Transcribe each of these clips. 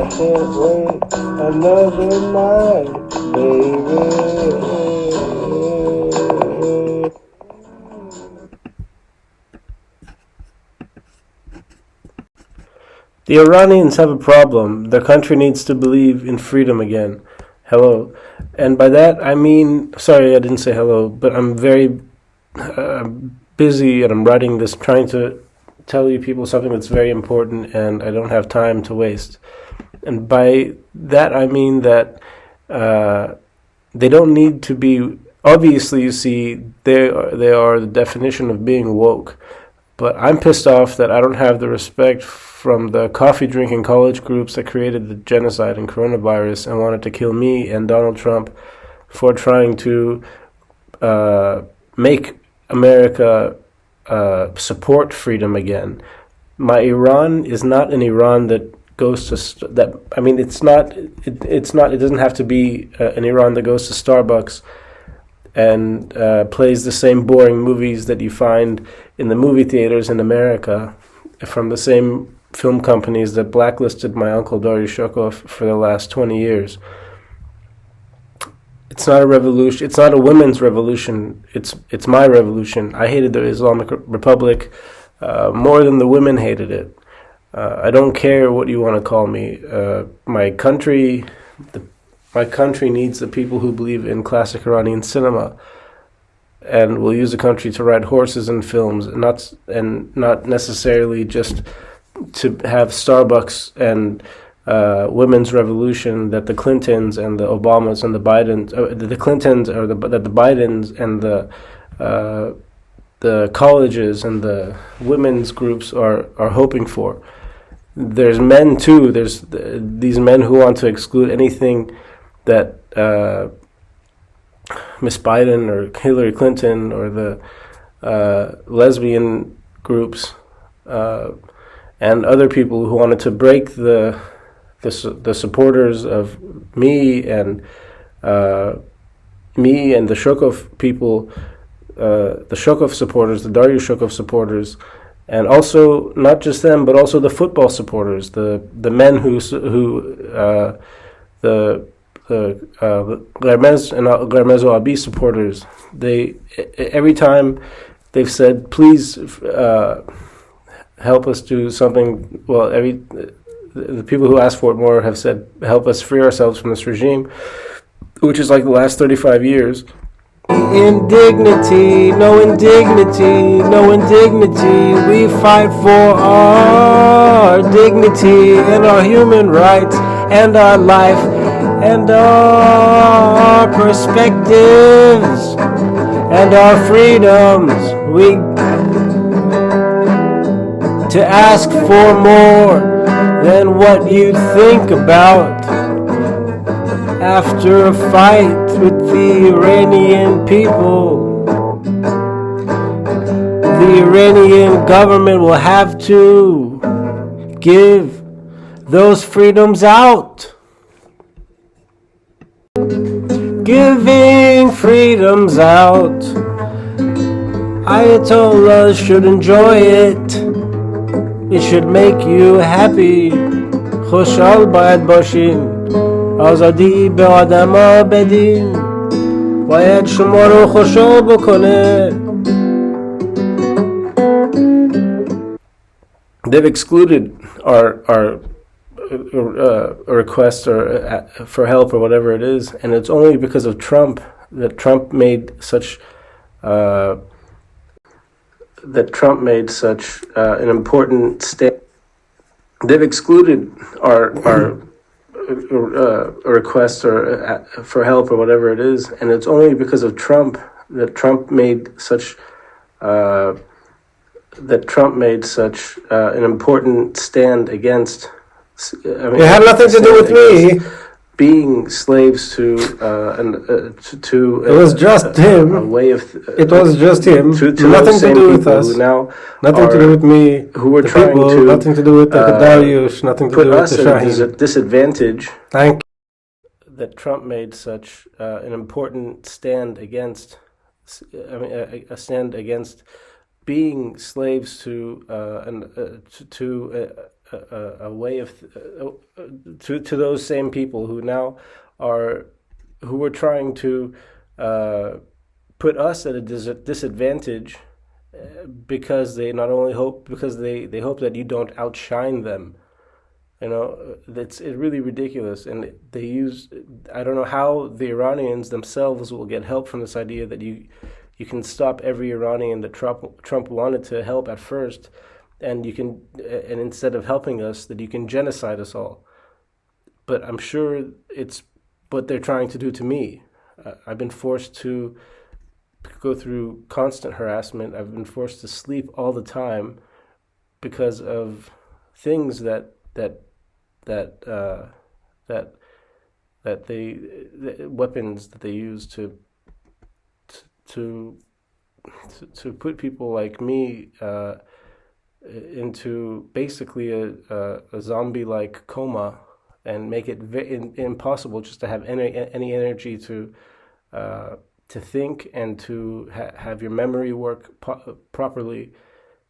can't wait another night, baby. The Iranians have a problem. Their country needs to believe in freedom again. Hello. And by that, I mean, sorry, I didn't say hello, but I'm very busy and I'm writing this, trying to tell you people something that's very important, and I don't have time to waste. And by that, I mean that they don't need to be, obviously, you see, they are the definition of being woke. But I'm pissed off that I don't have the respect from the coffee-drinking college groups that created the genocide and coronavirus and wanted to kill me and Donald Trump for trying to make America support freedom again. My Iran is not an Iran that goes to it doesn't have to be an Iran that goes to Starbucks and plays the same boring movies that you find in the movie theaters in America from the same film companies that blacklisted my uncle Shaheen Shokoofandeh for the last 20 years. It's not a revolution. It's not a women's revolution. It's my revolution. I hated the Islamic Republic more than the women hated it. I don't care what you want to call me. My country needs the people who believe in classic Iranian cinema, and will use the country to ride horses in films, and not necessarily just to have Starbucks and women's revolution that the Clintons and the Obamas and the Bidens, the Clintons or that the Bidens and the colleges and the women's groups are hoping for. There's men too. There's these men who want to exclude anything that Miss Biden or Hillary Clinton or the lesbian groups and other people who wanted to break the supporters of me and the Shokoof people, the Shokoof supporters, the Dario Shokoof supporters, and also not just them, but also the football supporters, the men who Ghermez and Ghermezo Abi supporters. They every time they've said, please help us do something. Well, the people who ask for it more have said, help us free ourselves from this regime, which is like the last 35 years. Indignity, no indignity, no indignity. We fight for our dignity and our human rights and our life and our perspectives and our freedoms. We to ask for more than what you think about after a fight with the Iranian people. The Iranian government will have to give those freedoms out. Giving freedoms out. Ayatollahs should enjoy it. It should make you happy. خوشحال باید باشین. آزادی به آدما بدین. باید شما رو خوشحال بکنه. They've excluded our request for help or whatever it is, and it's only because of Trump that Trump made such an important step. They've excluded our request for help or whatever it is, and it's only because of Trump that Trump made such an important stand against. It had nothing to do with me. Being slaves to it was just him. A way of it was just him. Nothing to do with us. Nothing to do with me. Who were trying to nothing to do with the Dariush. Nothing to do with the Shaheen. At disadvantage. Thank you. That Trump made such an important stand against. A stand against being slaves to a way of to those same people who now are who are trying to put us at a disadvantage because they not only hope because they hope that you don't outshine them. You know, it's really ridiculous, and they use. I don't know how the Iranians themselves will get help from this idea that you can stop every Iranian that Trump wanted to help at first, and you can and instead of helping us, that you can genocide us all. But I'm sure it's what they're trying to do to me. I've been forced to go through constant harassment. I've been forced to sleep all the time because of things that that the weapons that they use to to put people like me into basically a zombie-like coma and make it impossible just to have any energy to think and to have your memory work properly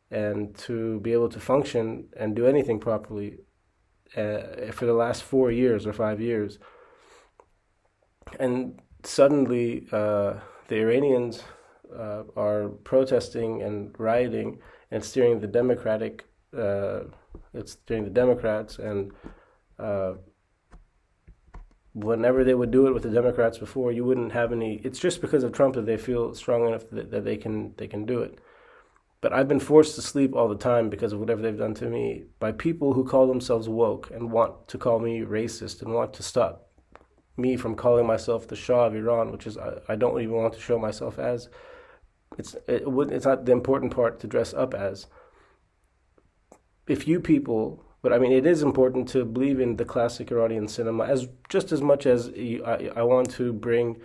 and to be able to function and do anything properly for the last 4 years or 5 years. And suddenly the Iranians are protesting and rioting and steering the it's steering the Democrats, and whenever they would do it with the Democrats before, you wouldn't have any. It's just because of Trump that they feel strong enough that they can do it. But I've been forced to sleep all the time because of whatever they've done to me by people who call themselves woke and want to call me racist and want to stop me from calling myself the Shah of Iran, which is I don't even want to show myself as. It's not the important part to dress up as. If you people, but I mean, it is important to believe in the classic Iranian cinema as just as much as I want to bring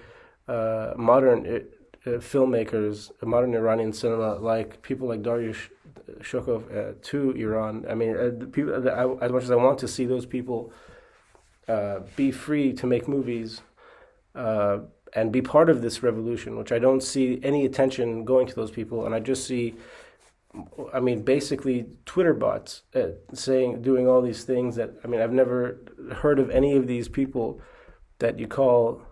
modern filmmakers, modern Iranian cinema, like people like Dariush Shokov to Iran. I mean, as much as I want to see those people be free to make movies and be part of this revolution, which I don't see any attention going to those people, and I just see, I mean, basically Twitter bots doing all these things that, I mean, I've never heard of any of these people that you call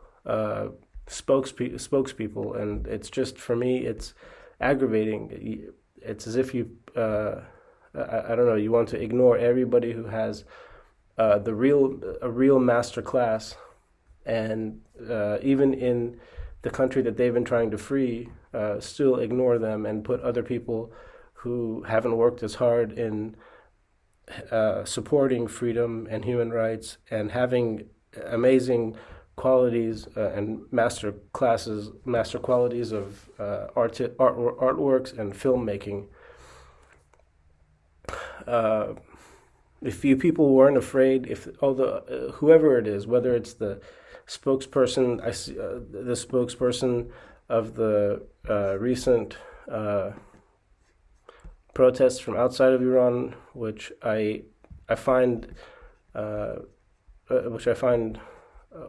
spokespeople, and it's just, for me, it's aggravating. It's as if you, I don't know, you want to ignore everybody who has a real master class, and even in the country that they've been trying to free, still ignore them and put other people who haven't worked as hard in supporting freedom and human rights and having amazing qualities and master qualities of artworks and filmmaking. If you people weren't afraid, if whoever it is, whether it's the spokesperson, the spokesperson of the recent protests from outside of Iran, which I find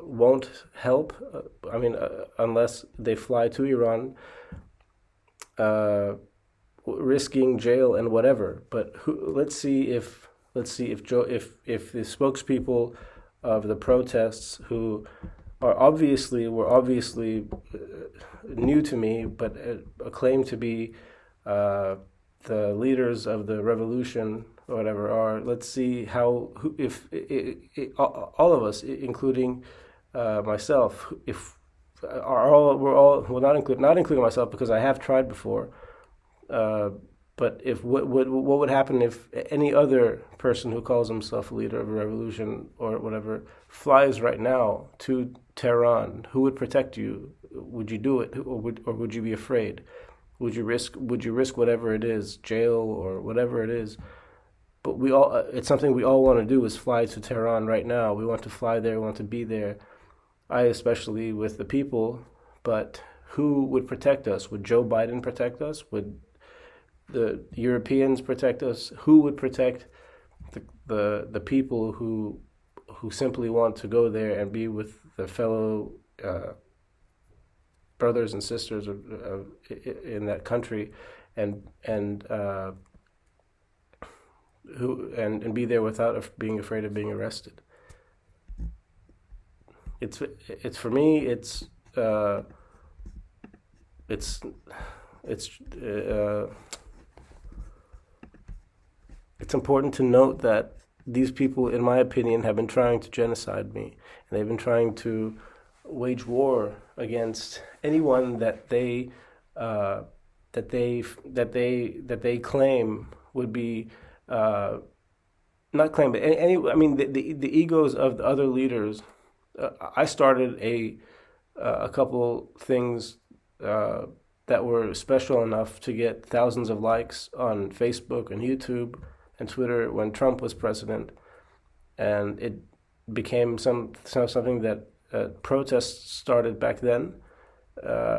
won't help. I mean, unless they fly to Iran, risking jail and whatever. But let's see if the spokespeople of the protests, who were obviously new to me, but claim to be the leaders of the revolution or whatever are. Let's see if all of us, including myself, if not including myself, because I have tried before. But if what would happen if any other person who calls himself a leader of a revolution or whatever flies right now to Tehran? Who would protect you? Would you do it, or would you be afraid? Would you risk whatever it is, jail or whatever it is? But it's something we all want to do, is fly to Tehran right now. We want to fly there, we want to be there. I especially with the people, but who would protect us? Would Joe Biden protect us? Would the Europeans protect us? Who would protect the people who simply want to go there and be with their fellow brothers and sisters in that country, and and be there without being afraid of being arrested. It's for me. It's it's it's important to note that these people, in my opinion, have been trying to genocide me, and they've been trying to wage war against anyone that they claim would be not claim, but I mean the egos of the other leaders. I started a couple things that were special enough to get thousands of likes on Facebook and YouTube and Twitter when Trump was president, and it became something that protests started back then,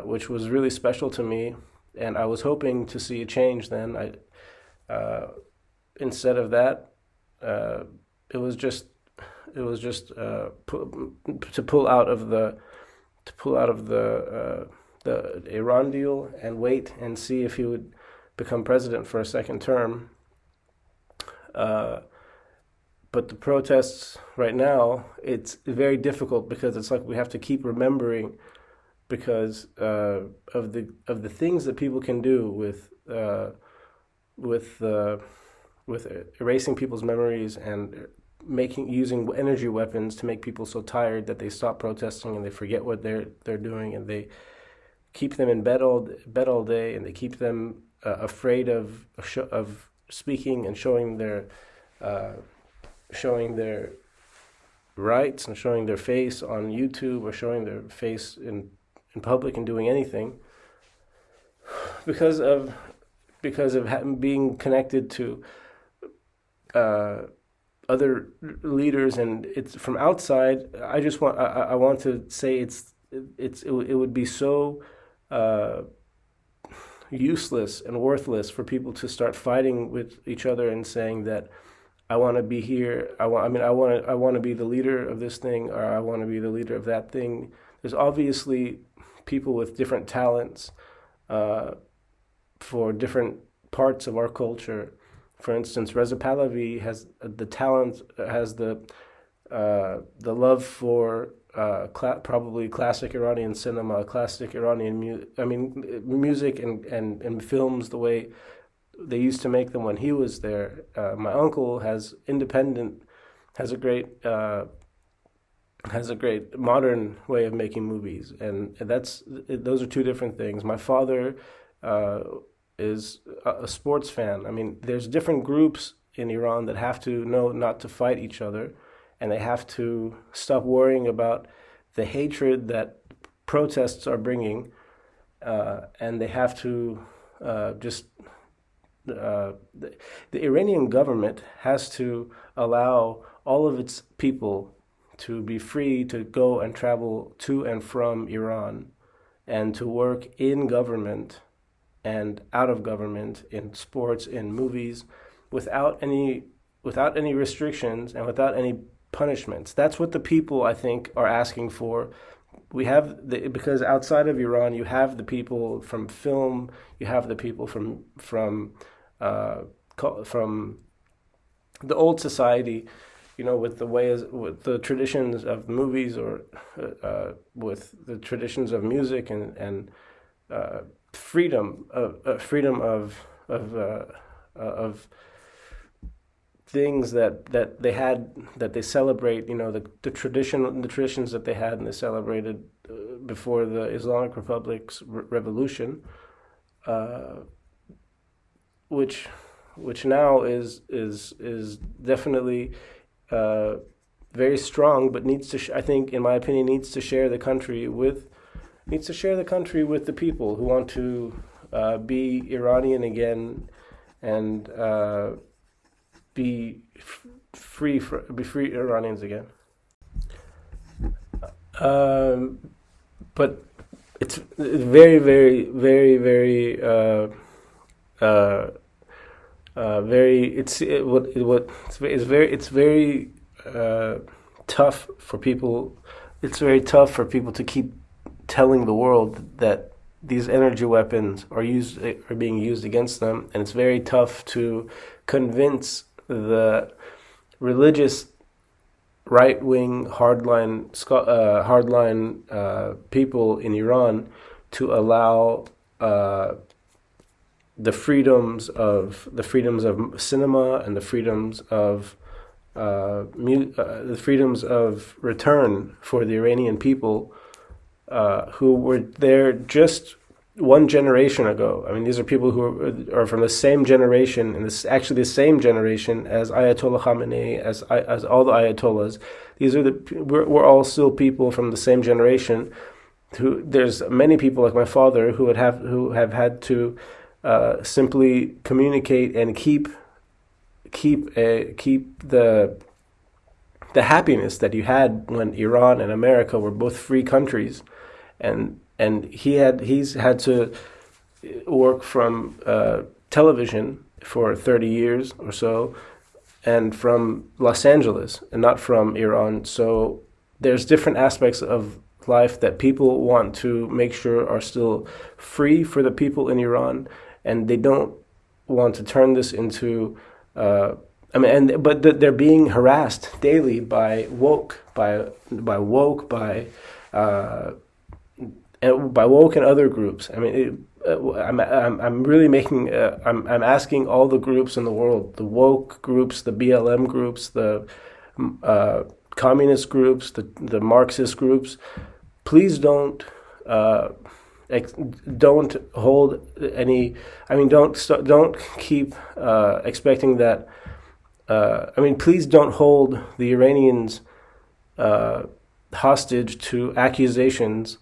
which was really special to me, and I was hoping to see a change then. Instead of that, it was just to pull out of the Iran deal and wait and see if he would become president for a second term. But the protests right now, it's very difficult because it's like we have to keep remembering, because of the things that people can do with erasing people's memories and using energy weapons to make people so tired that they stop protesting and they forget what they're doing, and they keep them in bed all day, and they keep them afraid of speaking and showing their rights and showing their face on YouTube or showing their face in public and doing anything because of being connected to other leaders. And it's from outside. I want to say it would be so useless and worthless for people to start fighting with each other and saying that I want to be here. I want to be the leader of this thing, or I want to be the leader of that thing. There's obviously people with different talents for different parts of our culture. For instance, Reza Pahlavi has the talent, has the love for probably classic Iranian cinema, classic Iranian music and films the way they used to make them when he was there. My uncle has a great modern way of making movies, and those are two different things. My father is a sports fan. I mean, there's different groups in Iran that have to know not to fight each other, and they have to stop worrying about the hatred that protests are bringing, and they have to the Iranian government has to allow all of its people to be free to go and travel to and from Iran, and to work in government and out of government, in sports, in movies, without any restrictions and without any punishments. That's what the people, I think, are asking for. Because outside of Iran, you have the people from film, you have the people from the old society, with the traditions of movies, or with the traditions of music and freedom of things that they celebrate, the traditions that they had and they celebrated before the Islamic Republic's revolution, which now is definitely very strong, but needs to, I think, in my opinion, needs to share the country with the people who want to be Iranian again, and be free Iranians again. But it's very, very, very, very, very. It's very tough for people. It's very tough for people to keep telling the world that these energy weapons are being used against them, and it's very tough to convince the religious right-wing hardline people in Iran to allow the freedoms of cinema and the freedoms of return for the Iranian people who were there just one generation ago. I mean, these are people who are from the same generation, and this actually the same generation as Ayatollah Khamenei, as all the Ayatollahs. We're all still people from the same generation. There's many people like my father who have had to simply communicate and keep the happiness that you had when Iran and America were both free countries, and he's had to work from television for 30 years or so, and from Los Angeles and not from Iran. So there's different aspects of life that people want to make sure are still free for the people in Iran, and they don't want to turn this into they're being harassed daily by woke and other groups. I mean, I'm really making I'm asking all the groups in the world, the woke groups, the BLM groups, the communist groups, the Marxist groups, please don't hold any. I mean, don't keep expecting that. Please don't hold the Iranians hostage to accusations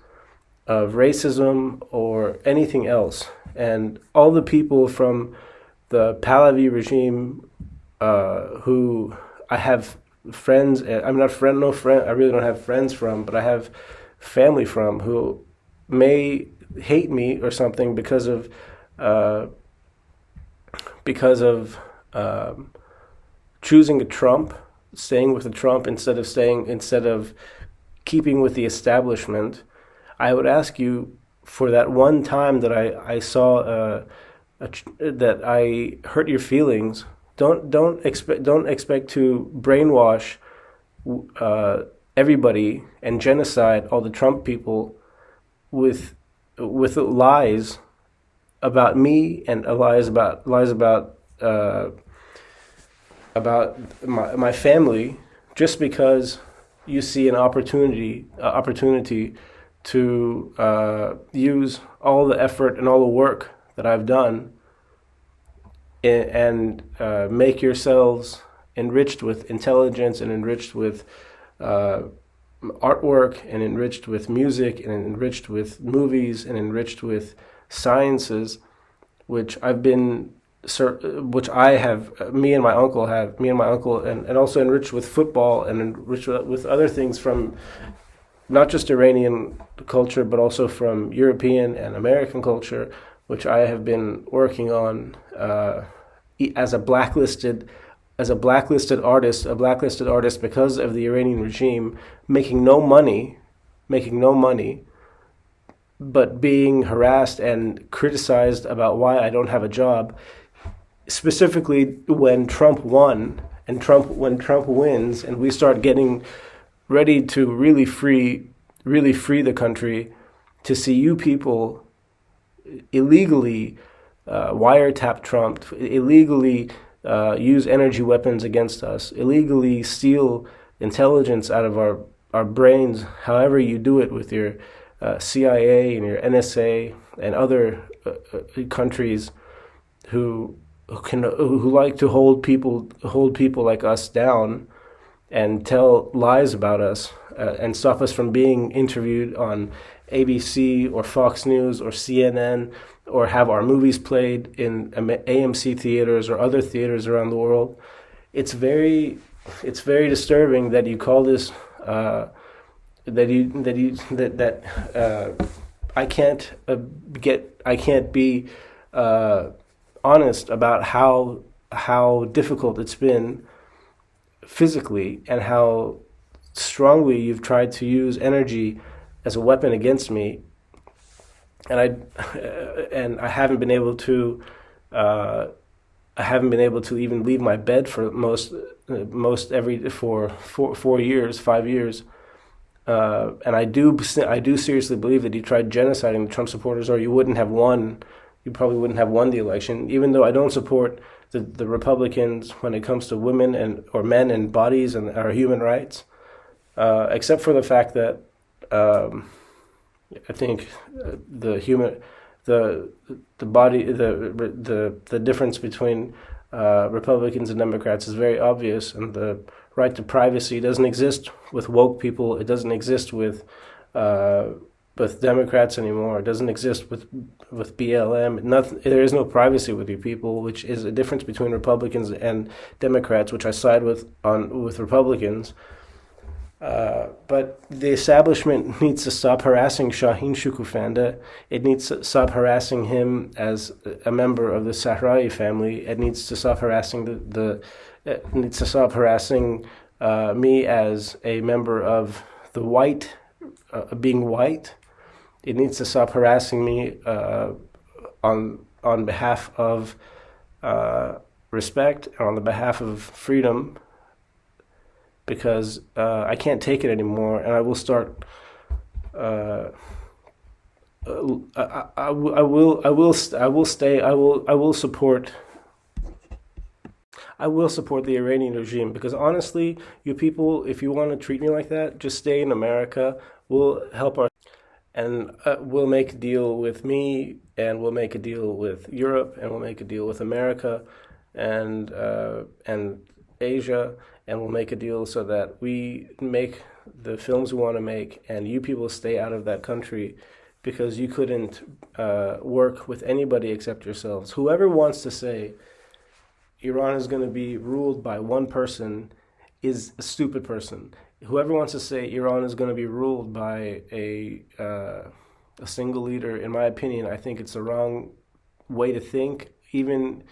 of racism or anything else. And all the people from the Pahlavi regime who I have friends, I'm not friend, no friend, I really don't have friends from, but I have family from who may hate me or something because of choosing a Trump, staying with the Trump instead of keeping with the establishment. I would ask you, for that one time that I saw that I hurt your feelings, don't expect to brainwash everybody and genocide all the Trump people with lies about me and lies about my family, just because you see an opportunity to use all the effort and all the work that I've done and make yourselves enriched with intelligence and enriched with artwork and enriched with music and enriched with movies and enriched with sciences, which I have, me and my uncle, and also enriched with football and enriched with other things from not just Iranian culture, but also from European and American culture, which I have been working on as a blacklisted artist because of the Iranian regime, making no money, but being harassed and criticized about why I don't have a job. Specifically, when Trump won and when Trump wins, and we start getting ready to really free the country, to see you people illegally wiretap Trump, illegally use energy weapons against us, illegally steal intelligence out of our brains, however you do it with your CIA and your NSA and other countries who like to hold people like us down and tell lies about us and stop us from being interviewed on ABC or Fox News or CNN, or have our movies played in AMC theaters or other theaters around the world. It's very disturbing that you call this I can't be honest about how difficult it's been physically and how strongly you've tried to use energy as a weapon against me, and I haven't been able to I haven't been able to even leave my bed for most every for 4 years, 5 years. And I do seriously believe that he tried genociding the Trump supporters, or you wouldn't have won. You probably wouldn't have won the election. Even though I don't support the Republicans when it comes to women and or men and bodies and our human rights, except for the fact that I think the human the body the difference between Republicans and Democrats is very obvious, and the right to privacy doesn't exist with woke people. It doesn't exist with Democrats anymore. It doesn't exist with BLM. Nothing. There is no privacy with you people, which is a difference between Republicans and Democrats, which I side with Republicans. But the establishment needs to stop harassing Shaheen Shokoofandeh. It needs to stop harassing him as a member of the Sahrawi family. It needs to stop harassing it needs to stop harassing me as a member of the white, being white. It needs to stop harassing me on behalf of respect and on the behalf of freedom, because I can't take it anymore, and I will start. I will support. I will support the Iranian regime, because honestly, you people, if you want to treat me like that, just stay in America. We'll help and we'll make a deal with me, and we'll make a deal with Europe, and we'll make a deal with America, and Asia, and we'll make a deal so that we make the films we want to make, and you people stay out of that country, because you couldn't work with anybody except yourselves. Whoever wants to say Iran is going to be ruled by one person is a stupid person. Whoever wants to say Iran is going to be ruled by a single leader, in my opinion, I think it's the wrong way to think. Even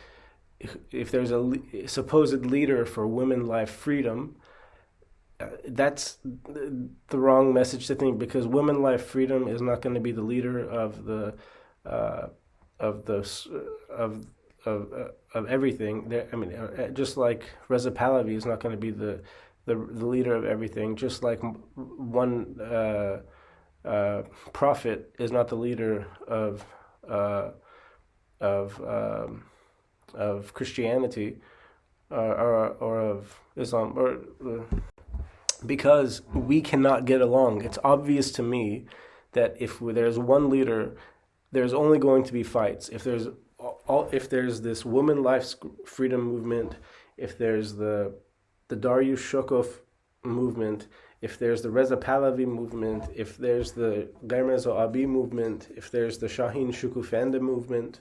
if there's a supposed leader for women, life, freedom, that's the wrong message to think, because women, life, freedom is not going to be the leader of the of everything. I mean, just like Reza Pahlavi is not going to be the leader of everything. Just like one prophet is not the leader of Christianity or of Islam, or because we cannot get along. It's obvious to me that if there's one leader, there's only going to be fights. If there's this woman life freedom movement, if there's the Dariush Shokov movement, if there's the Reza Pahlavi movement, if there's the Garmezo Abi movement, if there's the Shaheen Shokoofandeh movement,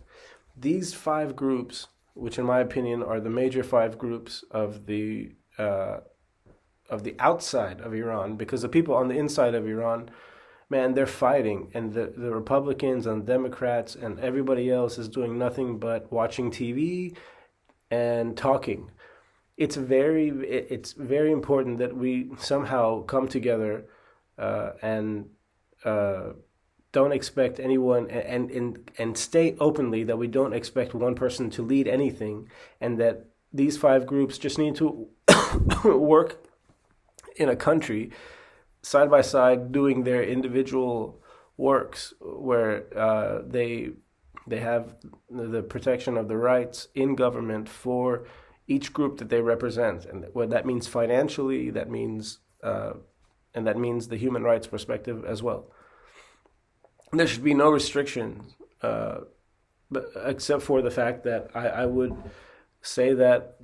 these 5 groups, which in my opinion are the major 5 groups of the outside of Iran, because the people on the inside of Iran, man, they're fighting, and the Republicans and Democrats and everybody else is doing nothing but watching TV and talking. It's very important that we somehow come together and don't expect anyone, and state openly that we don't expect one person to lead anything, and that these 5 groups just need to work in a country side by side, doing their individual works, where they have the protection of the rights in government for each group that they represent, and what that means financially, that means and that means the human rights perspective as well. There should be no restrictions, but except for the fact that I would say that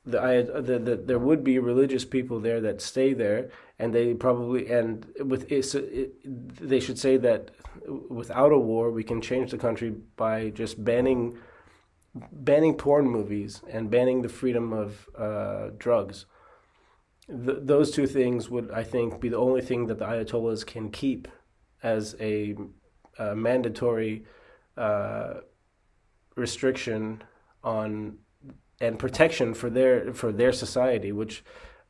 there would be religious people there that stay there, and they probably, and they should say that without a war we can change the country by just banning porn movies and banning the freedom of drugs. Those 2 things would, I think, be the only thing that the Ayatollahs can keep as a mandatory restriction on and protection for their society, which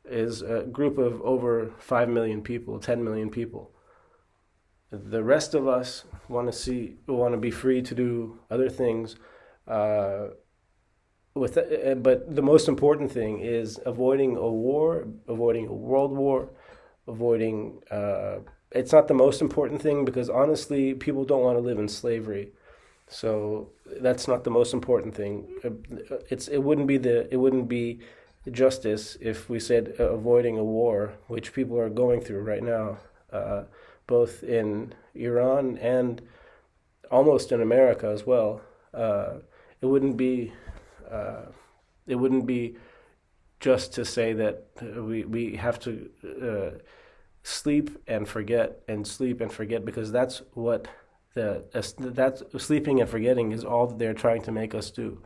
is a group of over 5 million people, 10 million people. The rest of us want to be free to do other things, but the most important thing is avoiding a war, avoiding a world war, avoiding. It's not the most important thing because honestly, people don't want to live in slavery. So that's not the most important thing. It wouldn't be justice if we said avoiding a war, which people are going through right now, uh, both in Iran and almost in America as well. Uh, it wouldn't be uh, it wouldn't be just to say that we have to sleep and forget and sleep and forget because that's what that's sleeping and forgetting is all that they're trying to make us do.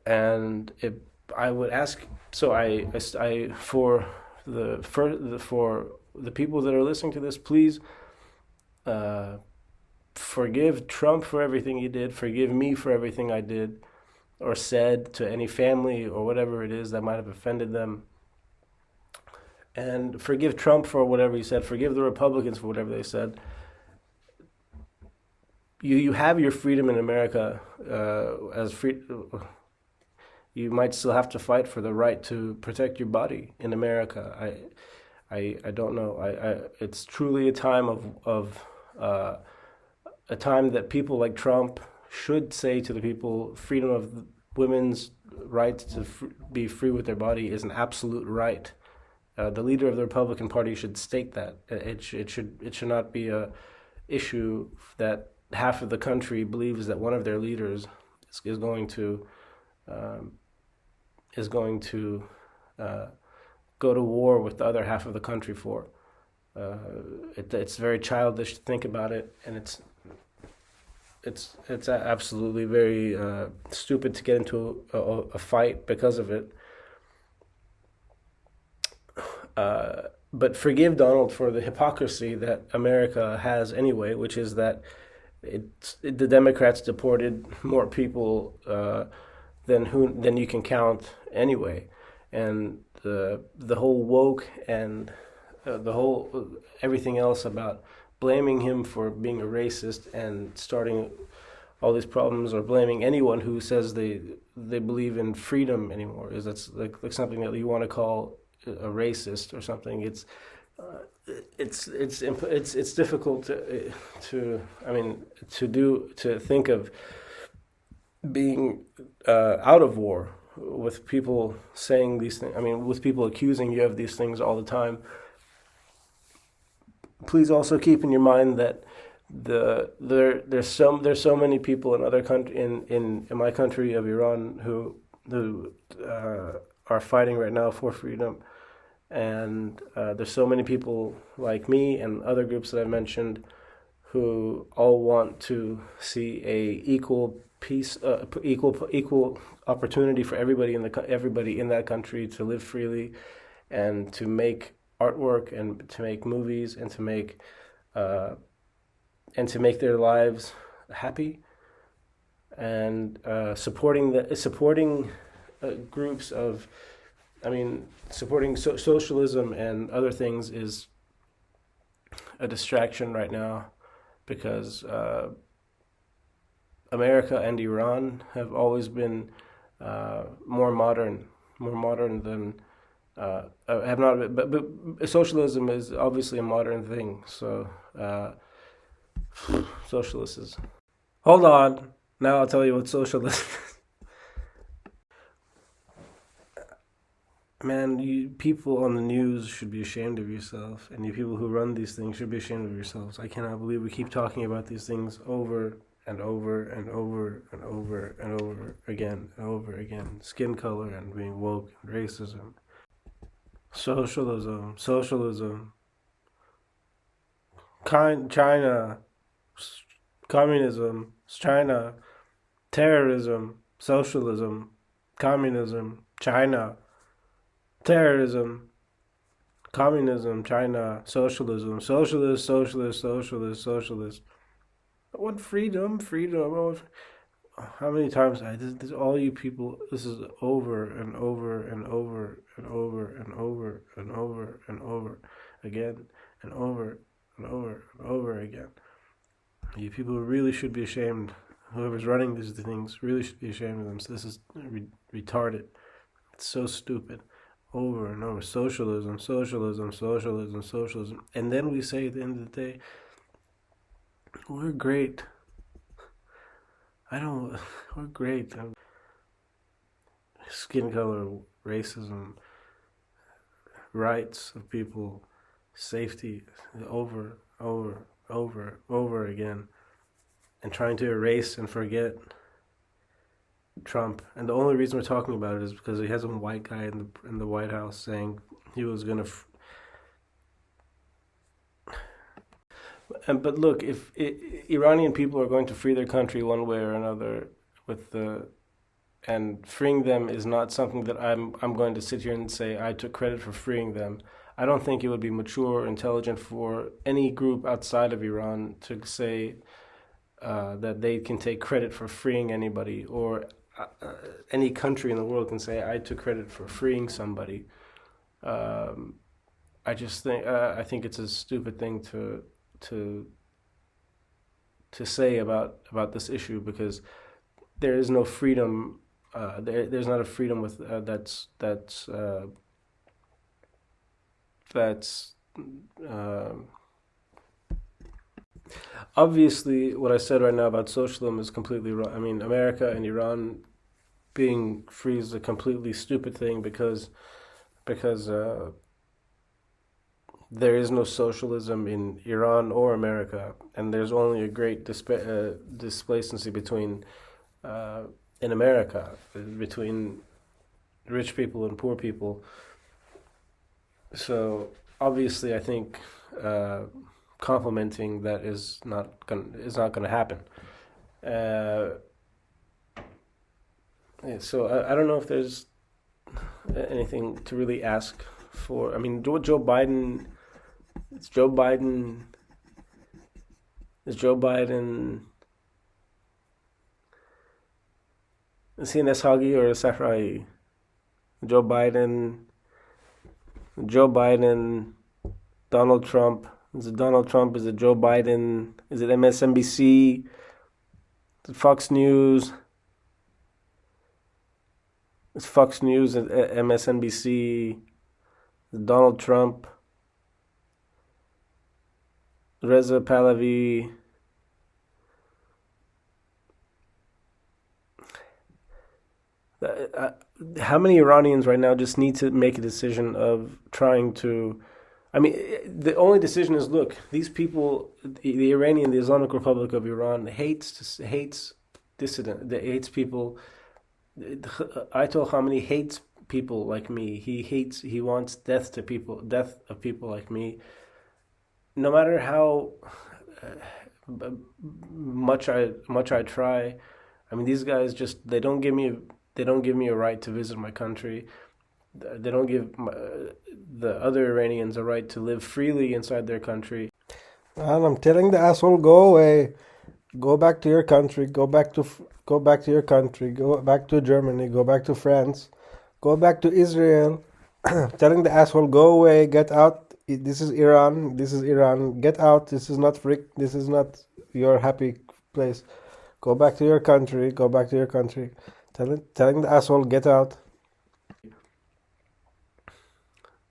And if I would ask, so I for the people that are listening to this, please uh, forgive Trump for everything he did. Forgive me for everything I did or said to any family or whatever it is that might have offended them. And forgive Trump for whatever he said. Forgive the Republicans for whatever they said. You have your freedom in America as free. You might still have to fight for the right to protect your body in America. I don't know. It's truly a time of a time that people like Trump should say to the people, freedom of women's right to be free with their body is an absolute right. The leader of the Republican Party should state that it should not be a issue that half of the country believes that one of their leaders is going to um, uh, go to war with the other half of the country for. It's very childish to think about it, and it's absolutely very stupid to get into a fight because of it. But forgive Donald for the hypocrisy that America has anyway, which is that the Democrats deported more people than you can count anyway, and the whole woke and the whole everything else about blaming him for being a racist and starting all these problems or blaming anyone who says they believe in freedom anymore is that's like something that you want to call a racist or something. It's difficult to think of being out of war with people saying these things. I mean, with people accusing you of these things all the time. Please also keep in your mind that there's so many people in other country in my country of Iran who are fighting right now for freedom. And there's so many people like me and other groups that I mentioned who all want to see a equal peace, equal opportunity for everybody in that country to live freely, and to make artwork and to make movies uh, and to make their lives happy, and supporting groups of. I mean, supporting socialism and other things is a distraction right now because America and Iran have always been more modern than have not. But socialism is obviously a modern thing. So socialists is. Hold on. Now I'll tell you what socialism is. Man, you people on the news should be ashamed of yourself, and you people who run these things should be ashamed of yourselves. I cannot believe we keep talking about these things over and over and over and over and over again and over again. Skin color and being woke and racism. Socialism. China, communism, China, terrorism, socialism, communism, China. Terrorism, communism, China, socialism, socialist. I want freedom. How many times this all you people? This is over and over and over and over and over and over and over again and over and over and over again. You people really should be ashamed whoever's running these things really should be ashamed of them. So this is retarded. It's so stupid. Over and over, socialism, socialism, socialism, socialism, and then we say at the end of the day, we're great. I don't. We're great. Skin color, racism, rights of people, safety, over again, and trying to erase and forget Trump. And the only reason we're talking about it is because he has a white guy in the White House saying he was gonna. But look, if Iranian people are going to free their country one way or another, with the and freeing them is not something that I'm going to sit here and say I took credit for freeing them. I don't think it would be mature or intelligent for any group outside of Iran to say that they can take credit for freeing anybody, or any country in the world can say I took credit for freeing somebody. I think it's a stupid thing to say about this issue, because there is no freedom. There's not a freedom with that's obviously what I said right now about socialism is completely wrong. I mean, America and Iran being free is a completely stupid thing, because there is no socialism in Iran or America, and there's only a great displacency between in America, between rich people and poor people. So obviously, I think complimenting that is not gonna happen. Uh, so I don't know if there's anything to really ask for. I mean, Joe Biden. It's Joe Biden. Is Joe Biden? Is he an Ashagi or a Sahrawi? Joe Biden. Joe Biden. Donald Trump. Is it Donald Trump? Is it Joe Biden? Is it MSNBC? Is it Fox News? Is Fox News and MSNBC? Donald Trump? Reza Pahlavi? How many Iranians right now just need to make a decision of trying to? I mean, the only decision is, look, these people, the Islamic Republic of Iran hates dissident, hates people. Ayatollah Khamenei hates people like me. He wants death of people like me. No matter how much I try, I mean, these guys just they don't give me a right to visit my country. They don't give the other Iranians a right to live freely inside their country. And I'm telling the asshole, go away, go back to your country, go back to your country, go back to Germany, go back to France, go back to Israel. Telling the asshole, go away, get out. This is Iran. This is Iran. Get out. This is not This is not your happy place. Go back to your country. Go back to your country. Telling the asshole, get out.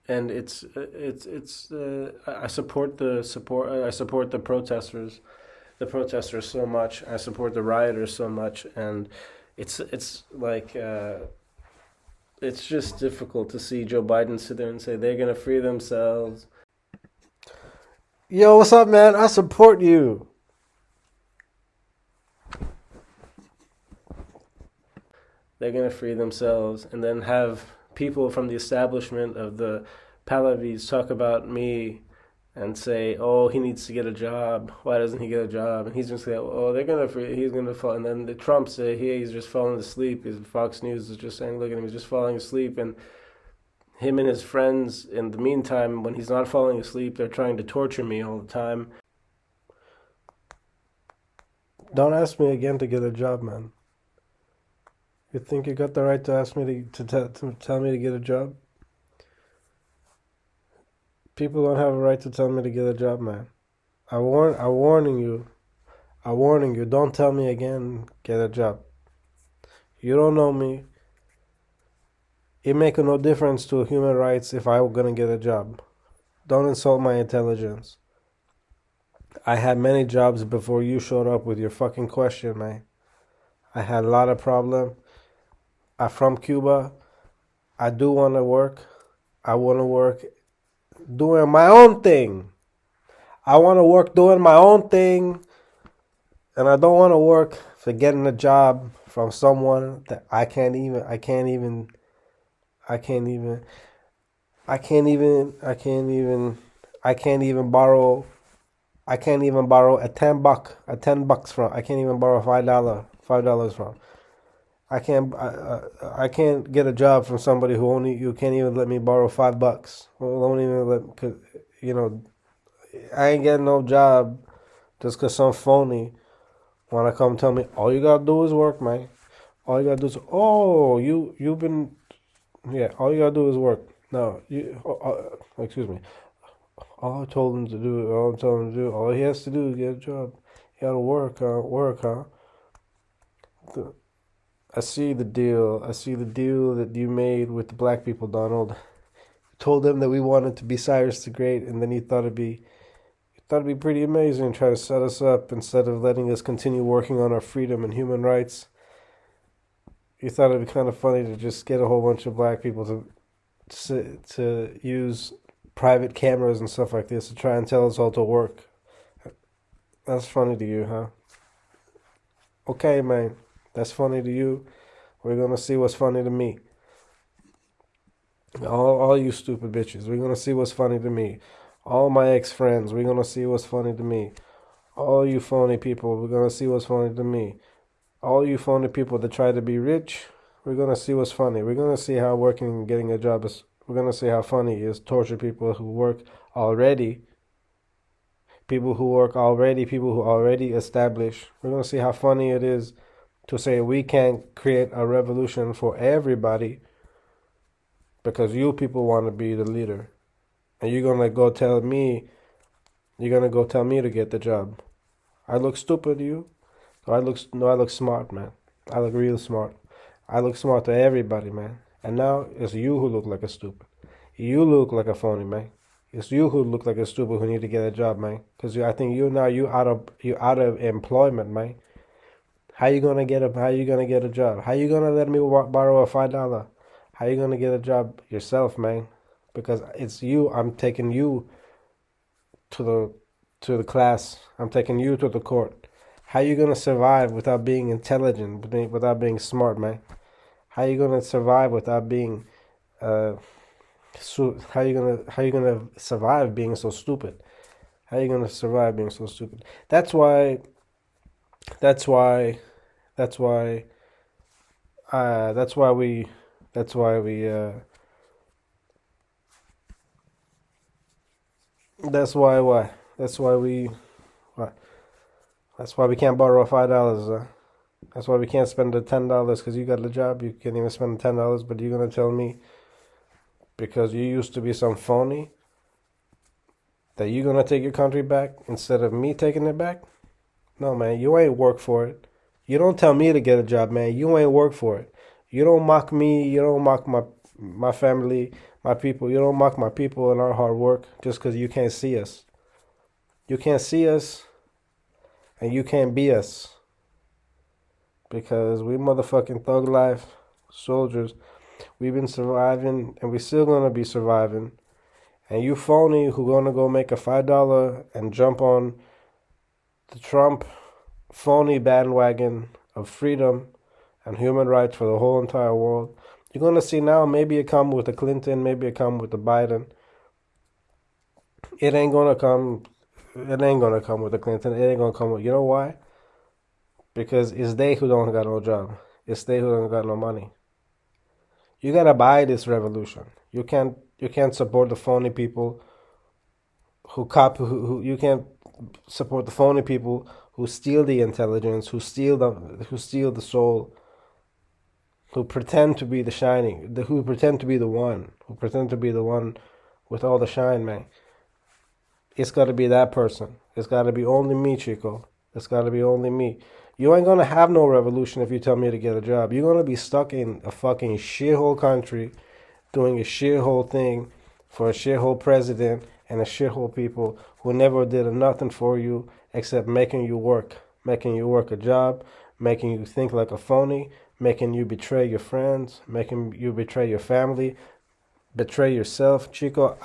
And I support the protesters, so much. I support the rioters so much, and it's like it's just difficult to see Joe Biden sit there and say they're gonna free themselves. Yo, what's up, man? I support you. They're gonna free themselves, and then have people from the establishment of the Pahlavis talk about me and say, "Oh, he needs to get a job. Why doesn't he get a job?" And he's just say, "Oh, he's gonna fall." And then the Trump say, he's just falling asleep." His Fox News is just saying, "Look at him, he's just falling asleep." And him and his friends, in the meantime, when he's not falling asleep, they're trying to torture me all the time. Don't ask me again to get a job, man. You think you got the right to ask me to tell me to get a job? People don't have a right to tell me to get a job, man. I'm warning you. I'm warning you, don't tell me again, get a job. You don't know me. It make no difference to human rights if I were gonna get a job. Don't insult my intelligence. I had many jobs before you showed up with your fucking question, man. I had a lot of problem. I'm from Cuba. I do want to work. I want to work doing my own thing. I want to work doing my own thing, and I don't want to work for getting a job from someone that I can't even I can't even I can't even I can't even I can't even I can't even borrow I can't even borrow a $10 from. I can't even borrow $5 from. I can't get a job from somebody who only you can't even let me borrow $5. Well, don't even let, cause you know I ain't getting no job just cause some phony wanna come tell me all you gotta do is work, man. All you gotta do is you've been all you gotta do is work. No, excuse me. All he has to do is get a job. He gotta work, huh? I see the deal. I see the deal that you made with the black people, Donald. You told them that we wanted to be Cyrus the Great, and then you thought it'd be pretty amazing trying to set us up instead of letting us continue working on our freedom and human rights. You thought it'd be kind of funny to just get a whole bunch of black people to use private cameras and stuff like this to try and tell us all to work. That's funny to you, huh? Okay, man. That's funny to you. We're gonna see what's funny to me. All you stupid bitches. We're gonna see what's funny to me. All my ex-friends. We're gonna see what's funny to me. All you phony people. We're gonna see what's funny to me. All you phony people that try to be rich. We're gonna see what's funny. We're gonna see how working and getting a job is. We're gonna see how funny it is torture people who work already. People who work already. People who already established. We're gonna see how funny it is to say we can't create a revolution for everybody because you people want to be the leader. And you're going to go tell me, to get the job. I look stupid to you? I look smart, man. I look real smart. I look smart to everybody, man. And now it's you who look like a stupid. You look like a phony, man. It's you who look like a stupid who need to get a job, man. Because I think you out of employment, man. How you gonna get a job? How you gonna let me borrow a $5? How you gonna get a job yourself, man? Because it's you. I'm taking you to the class. I'm taking you to the court. How you gonna survive without being intelligent, without being smart, man? How you gonna survive without being how you gonna survive being so stupid? How you gonna survive being so stupid? That's why. That's why. That's why. That's why we. That's why we. That's why what? That's why we. What? That's why we can't borrow $5. That's why we can't spend the $10 because you got a job. You can't even spend the $10, but you're gonna tell me because you used to be some phony that you're gonna take your country back instead of me taking it back? No, man, you ain't work for it. You don't tell me to get a job, man. You ain't work for it. You don't mock me. You don't mock my family, my people. You don't mock my people and our hard work just because you can't see us. You can't see us, and you can't be us. Because we motherfucking thug life soldiers. We've been surviving, and we still gonna be surviving. And you phony who gonna go make a $5 and jump on the Trump phony bandwagon of freedom and human rights for the whole entire world. You're gonna see now. Maybe it come with the Clinton. Maybe it come with the Biden. It ain't gonna come. It ain't gonna come with the Clinton. It ain't gonna come with. You know why? Because it's they who don't got no job. It's they who don't got no money. You gotta buy this revolution. You can't support the phony people who you can't support the phony people who steal the intelligence, who steal the soul, who pretend to be the shining, who pretend to be the one with all the shine, man. It's got to be that person. It's got to be only me, Chico. It's got to be only me. You ain't gonna have no revolution if you tell me to get a job. You're gonna be stuck in a fucking shithole country doing a shithole thing for a shithole president and a shithole people who never did nothing for you except making you work a job, making you think like a phony, making you betray your friends, making you betray your family, betray yourself. Chico,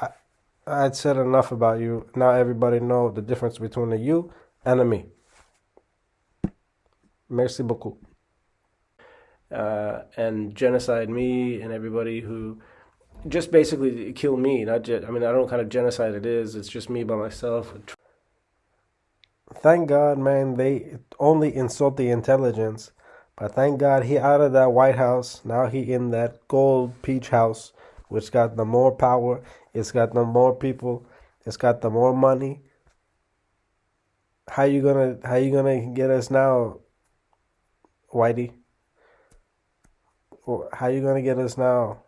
I'd said enough about you. Now everybody know the difference between a you and a me. Merci beaucoup. And genocide me and everybody who just basically kill me. Not just, I mean, I don't know what kind of genocide it is. It's just me by myself. Thank God, man, they only insult the intelligence. But thank God he out of that White House. Now he in that gold peach house, which got the more power. It's got the more people. It's got the more money. How you gonna get us now, Whitey? How you gonna get us now?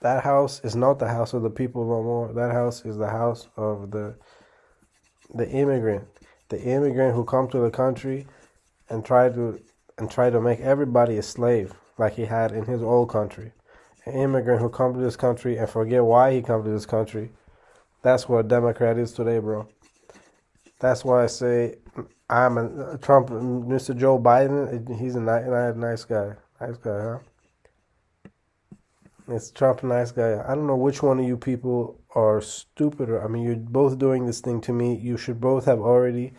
That house is not the house of the people no more. That house is the house of the immigrant. The immigrant who come to the country and try to make everybody a slave like he had in his old country. An immigrant who come to this country and forget why he come to this country. That's what a Democrat is today, bro. That's why I say I'm a Trump, Mr. Joe Biden. He's a nice guy. Nice guy, huh? It's Trump, a nice guy. I don't know which one of you people are stupider. I mean, you're both doing this thing to me. You should both have already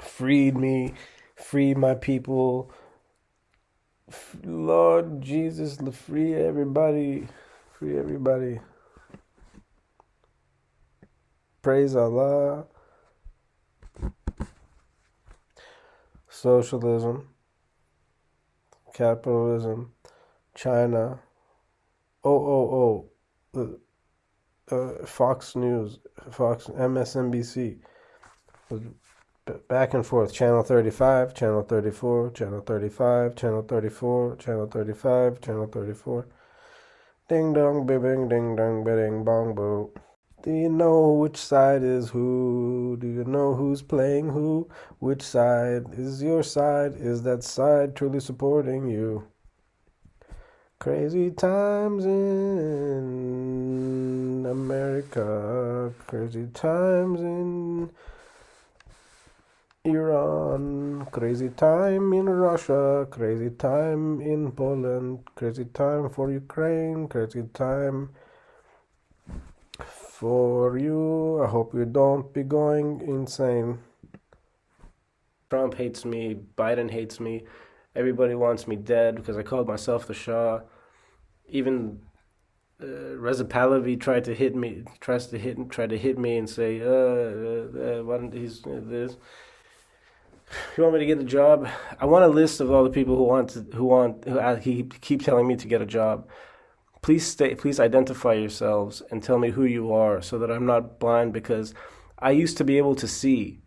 freed me, freed my people. Lord Jesus, free everybody. Free everybody. Praise Allah. Socialism, capitalism, China. Fox News, Fox, MSNBC. Back and forth. Channel 35, Channel 34, Channel 35, Channel 34, Channel 35, Channel 34. Ding dong, bing, ding dong, bing, bong, boo. Do you know which side is who? Do you know who's playing who? Which side is your side? Is that side truly supporting you? Crazy times in America. Crazy times in Iran. Crazy time in Russia. Crazy time in Poland. Crazy time for Ukraine. Crazy time for you. I hope you don't be going insane. Trump hates me. Biden hates me. Everybody wants me dead because I called myself the Shah. Even Reza Pahlavi tried to hit me. Tried to hit me and say, why don't he's this? You want me to get a job? I want a list of all the people he keep telling me to get a job. Please identify yourselves and tell me who you are so that I'm not blind, because I used to be able to see.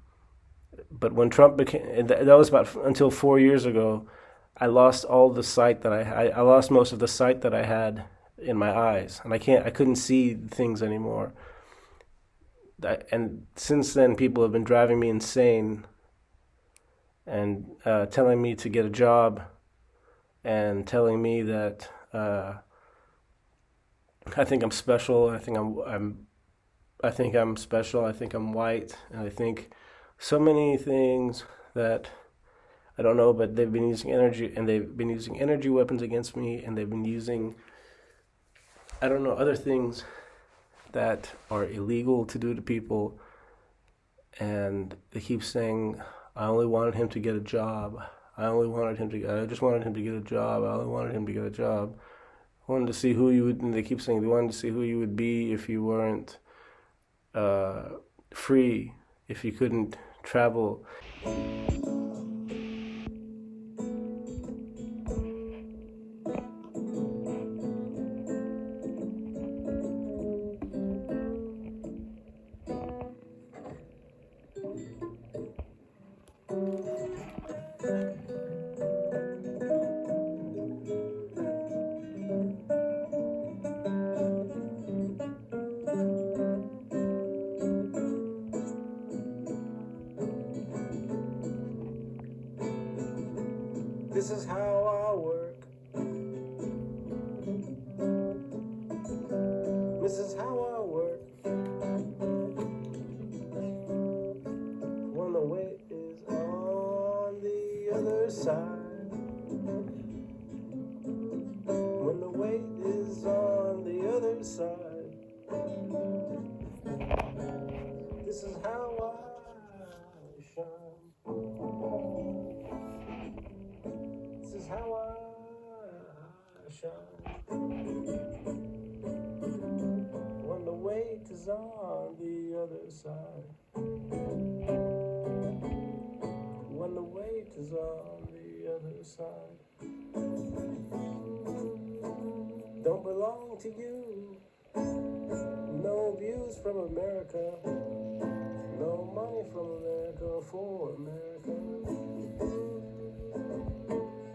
But when Trump became, that was about until 4 years ago, I lost all the sight that I lost most of the sight that I had in my eyes, and I couldn't see things anymore. And since then, people have been driving me insane and telling me to get a job and telling me that I think I'm special. I think I'm special. I think I'm white, and I think so many things that I don't know. But they've been using energy weapons against me, and they've been using, I don't know, other things that are illegal to do to people. And they keep saying, I only wanted him to get a job. I just wanted him to get a job. I only wanted him to get a job. I wanted to see who you would, and they keep saying they wanted to see who you would be if you weren't free, if you couldn't travel. This is how I work. This is how I work. When the weight is on the other side. When the weight is on the other side. This is how I shine. This is how I shine. When the weight is on the other side. When the weight is on the other side. Don't belong to you. No views from America. No money from America for America.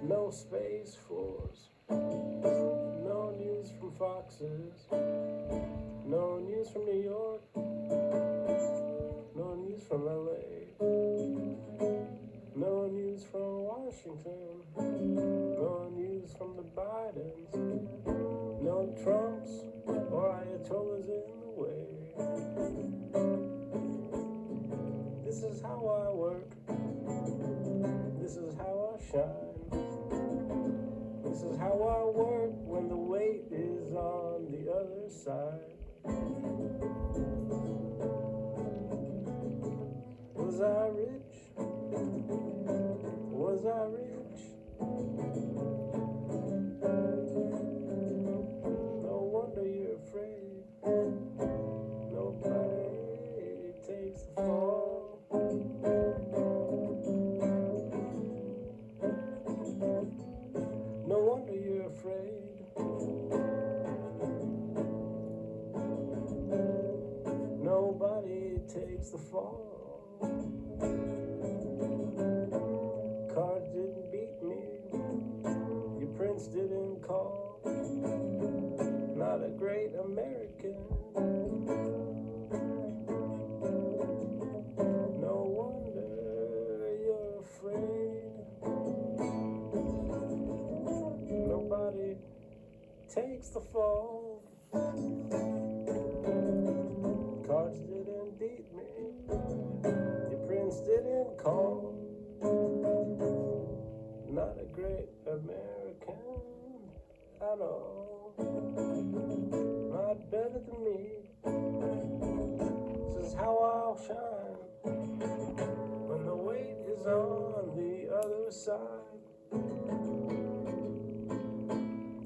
No Space Force. No news from Foxes. No news from New York. No news from LA. No news from Washington. No news from the Bidens. No Trumps or Ayatollahs in the way. This is how I work. This is how I shine. This is how I work when the weight is on the other side. Was I rich? Was I rich? No wonder you're afraid. Nobody takes the fall. No wonder you're afraid. Nobody takes the fall. Cards didn't beat me. Your prince didn't call. Not a great American. No wonder you're afraid. Nobody takes the fall. Cards didn't beat me. Your prince didn't call. Not a great American at all. Not better than me. This is how I'll shine when the weight is on the other side.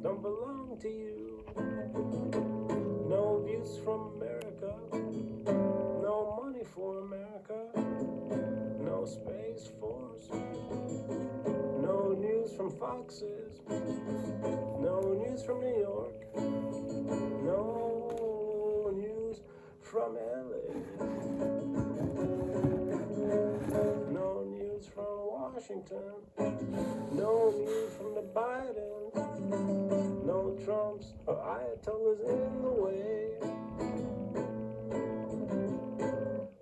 Don't belong to you. No views from America. No money for America. No Space Force. No news from Foxes. No news from New York. No news from LA. No news from Washington. No news from the Bidens. No Trumps or Ayatollahs in the way.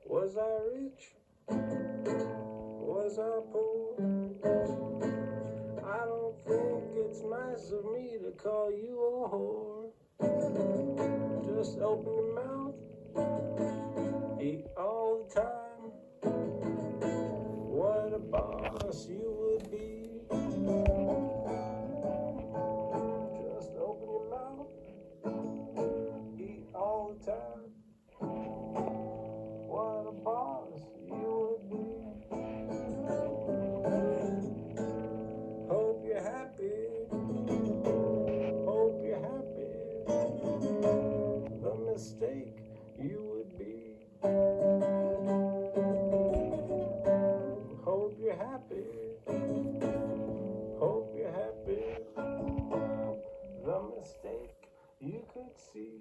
Was I rich? Was I poor? I don't think it's nice of me to call you a whore. Just open your mouth, eat all the time. What a boss you would be. Just open your mouth, eat all the time. What a boss you would be. Hope you're happy. Hope you're happy. The mistake you would be. Hope you're happy. Hope you're happy. The mistake you could see.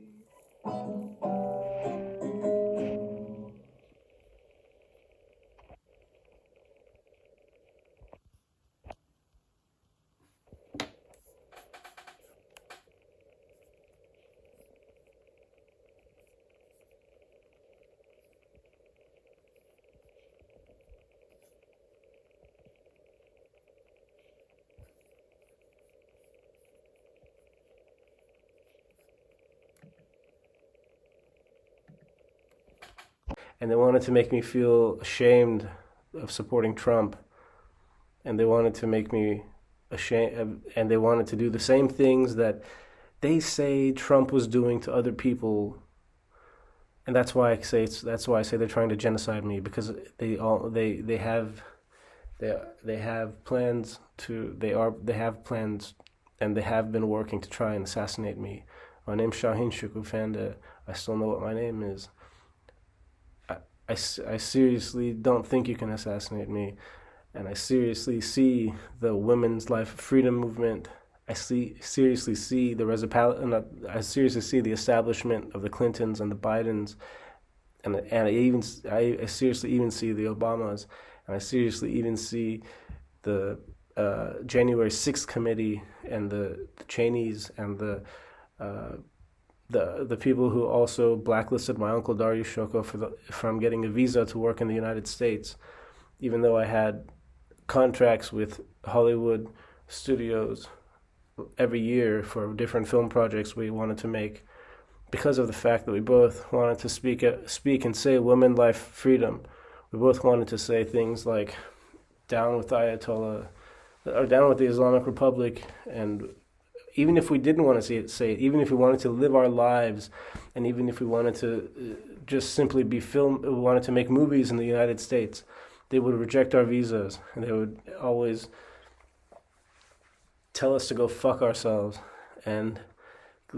and they wanted to make me feel ashamed of supporting Trump, and they wanted to make me ashamed, and they wanted to do the same things that they say Trump was doing to other people. And that's why I say they're trying to genocide me, because they have plans they have plans, and they have been working to try and assassinate me. My name's Shaheen Shokoofandeh. I still know what my name is. I seriously don't think you can assassinate me, and I seriously see the women's life freedom movement. Seriously see I seriously see the establishment of the Clintons and the Bidens, and I seriously even see the Obamas, and I seriously even see the January 6th committee, and the Cheneys, and the people who also blacklisted my uncle Darius Shoko from getting a visa to work in the United States, even though I had contracts with Hollywood studios every year for different film projects we wanted to make, because of the fact that we both wanted to speak and say women, life, freedom. We both wanted to say things like down with the Ayatollah, or down with the Islamic Republic. And even if we didn't want to say it, even if we wanted to live our lives, and even if we wanted to just simply we wanted to make movies in the United States, they would reject our visas, and they would always tell us to go fuck ourselves, and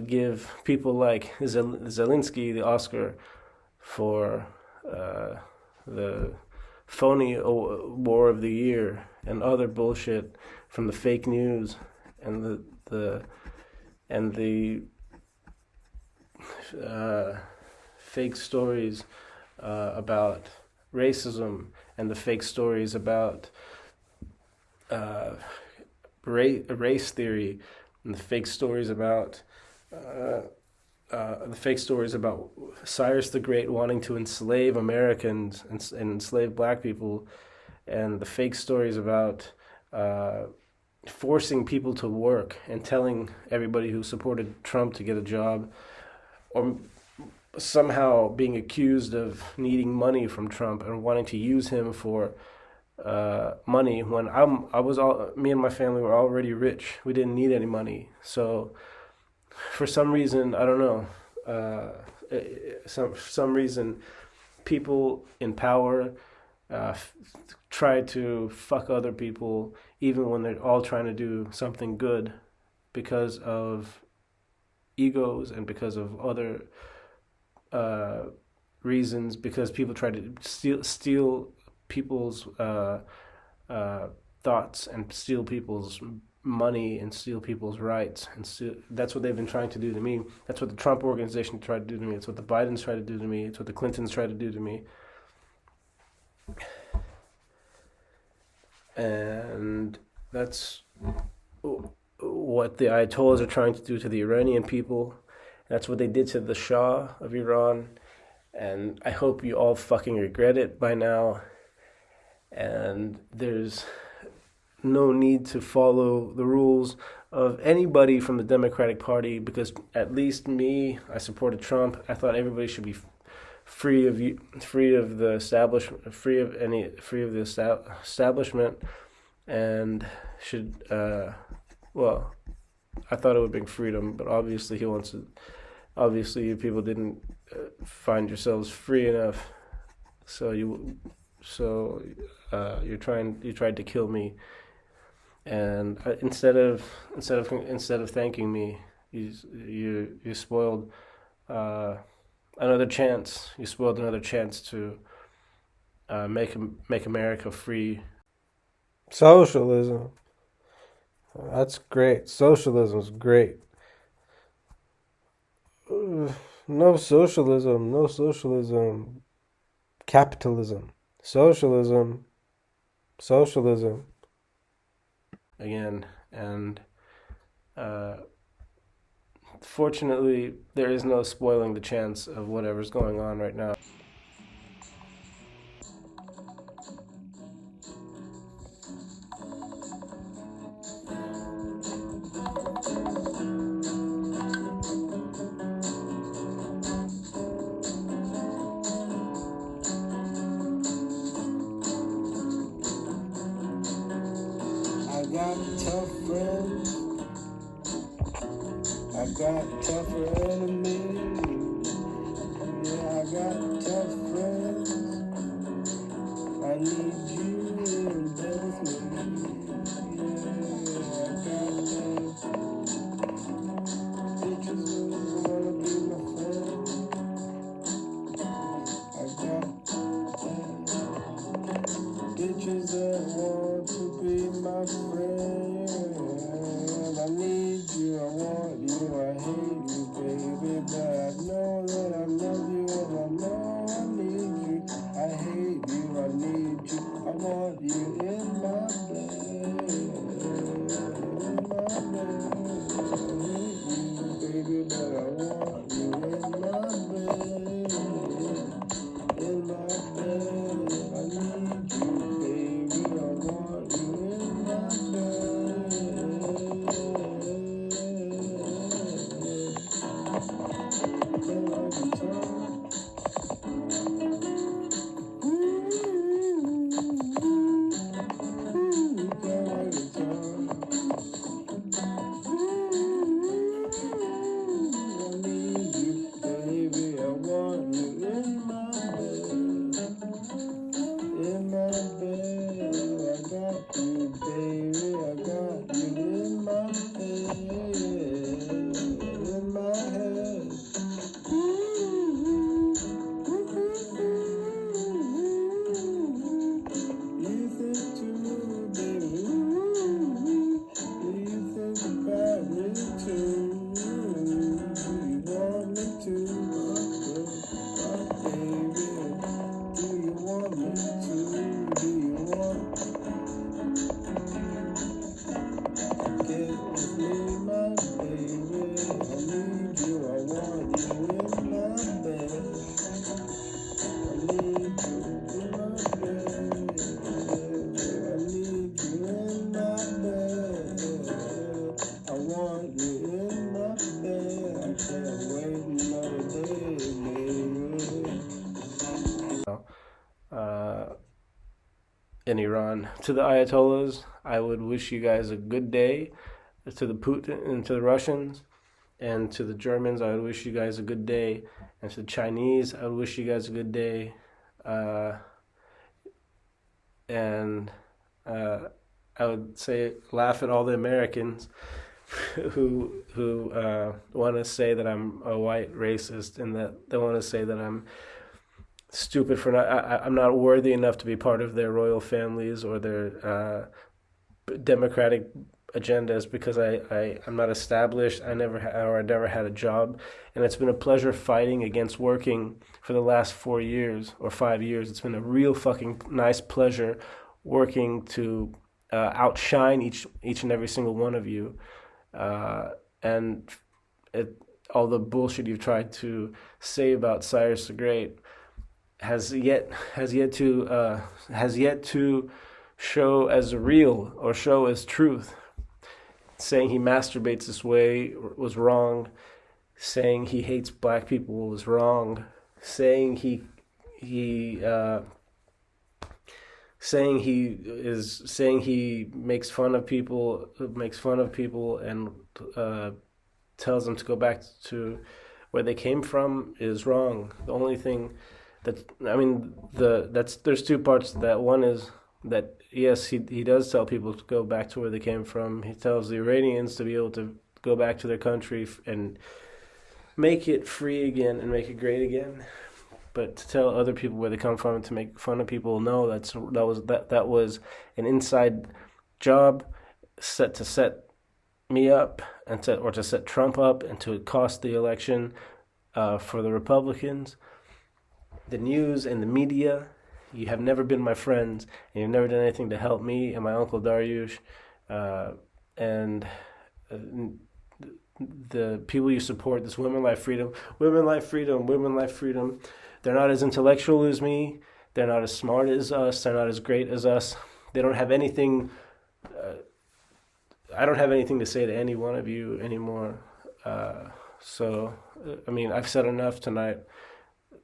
give people like Zelensky the Oscar for the phony war of the year, and other bullshit from the fake news, and the fake stories about racism, and the fake stories about race theory, and the fake stories about Cyrus the Great wanting to enslave Americans and enslave black people, and the fake stories about forcing people to work and telling everybody who supported Trump to get a job, or somehow being accused of needing money from Trump and wanting to use him for money, when me and my family were already rich. We didn't need any money. So for some reason, I don't know, for some reason, people in power try to fuck other people, even when they're all trying to do something good, because of egos and because of other reasons, because people try to steal people's thoughts, and steal people's money, and steal people's rights, and that's what they've been trying to do to me. That's what the Trump organization tried to do to me. It's what the Bidens tried to do to me. It's what the Clintons tried to do to me. And that's what the Ayatollahs are trying to do to the Iranian people. That's what they did to the Shah of Iran. And I hope you all fucking regret it by now. And there's no need to follow the rules of anybody from the Democratic Party, because at least me, I supported Trump. I thought everybody should be free of the establishment, and should well, I thought it would bring freedom, but obviously you people didn't find yourselves free enough, so you tried to kill me, and instead of thanking me, you spoiled another chance. You spoiled another chance to make America free. Socialism. That's great. Socialism's great. No socialism. No socialism. Capitalism. Socialism. Socialism. Again, and fortunately, there is no spoiling the chance of whatever's going on right now. tough friends, I got tougher enemies. Yeah, I got tough friends. I need you in bed with me. Yeah, I got bitches who wanna be my friend. I got bitches that want to be my friend. I need you, I want you, I hate you, baby. But I know that I love you and I know I need you. I hate you, I need you, I want you in my bed. In my bed. I hate you, baby, but I want you in my bed. In my bed, I need you, baby. I want you in my bed. Can I guitar? Can I guitar? I need you, baby. I want you in my bed. In my bed, I got you, baby. I got you in my bed, in my head. You think too, baby. Do you think about me too? Do you want me to, my baby? Do you want me to? Do you want to get with me, my baby? I need you, I want you in my bed. I need you in my bed. I need you in my bed. I want you in my bed. I can't wait another day, baby. uh, in Iran. To the Ayatollahs, I would wish you guys a good day. To the Putin and to the Russians and to the Germans, I would wish you guys a good day. And to the Chinese, I would wish you guys a good day. And I would say laugh at all the Americans who want to say that I'm a white racist and that they want to say that I'm stupid for I'm not worthy enough to be part of their royal families or their democratic agendas because I'm not established. I never had a job, and it's been a pleasure fighting against working for the last 4 years or 5 years. It's been a real fucking nice pleasure working to outshine each and every single one of you, and all the bullshit you've tried to say about Cyrus the Great has yet to show as real or show as truth. Saying he masturbates this way was wrong. Saying he hates black people was wrong. Saying he makes fun of people and tells them to go back to where they came from is wrong. The only thing there's two parts to that. One is that yes, he does tell people to go back to where they came from. He tells the Iranians to be able to go back to their country and make it free again and make it great again. But to tell other people where they come from and to make fun of people, no, that was an inside job to set me up and to set Trump up and to cost the election for the Republicans. The news and the media, you have never been my friends, and you've never done anything to help me and my uncle Dariush, and the people you support, this women, life, freedom. They're not as intellectual as me. They're not as smart as us. They're not as great as us. They don't have anything. I don't have anything to say to any one of you anymore. So, I've said enough tonight.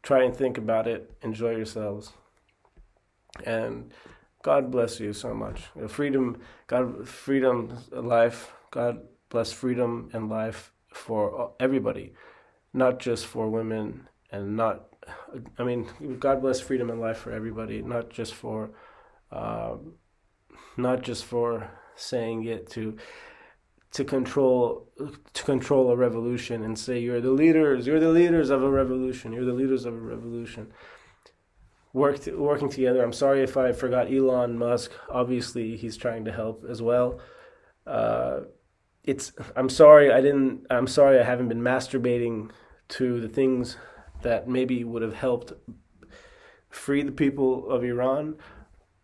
Try and think about it. Enjoy yourselves. And God bless you so much. Freedom, God, freedom, life. God bless freedom and life for everybody, not just for women, and not. I mean, God bless freedom and life for everybody, uh, not just for saying it to control a revolution and say you're the leaders of a revolution, you're the leaders of a revolution. Working together. I'm sorry if I forgot Elon Musk. Obviously, he's trying to help as well. Uh, I'm sorry I didn't. I'm sorry I haven't been masturbating to the things that maybe would have helped free the people of Iran.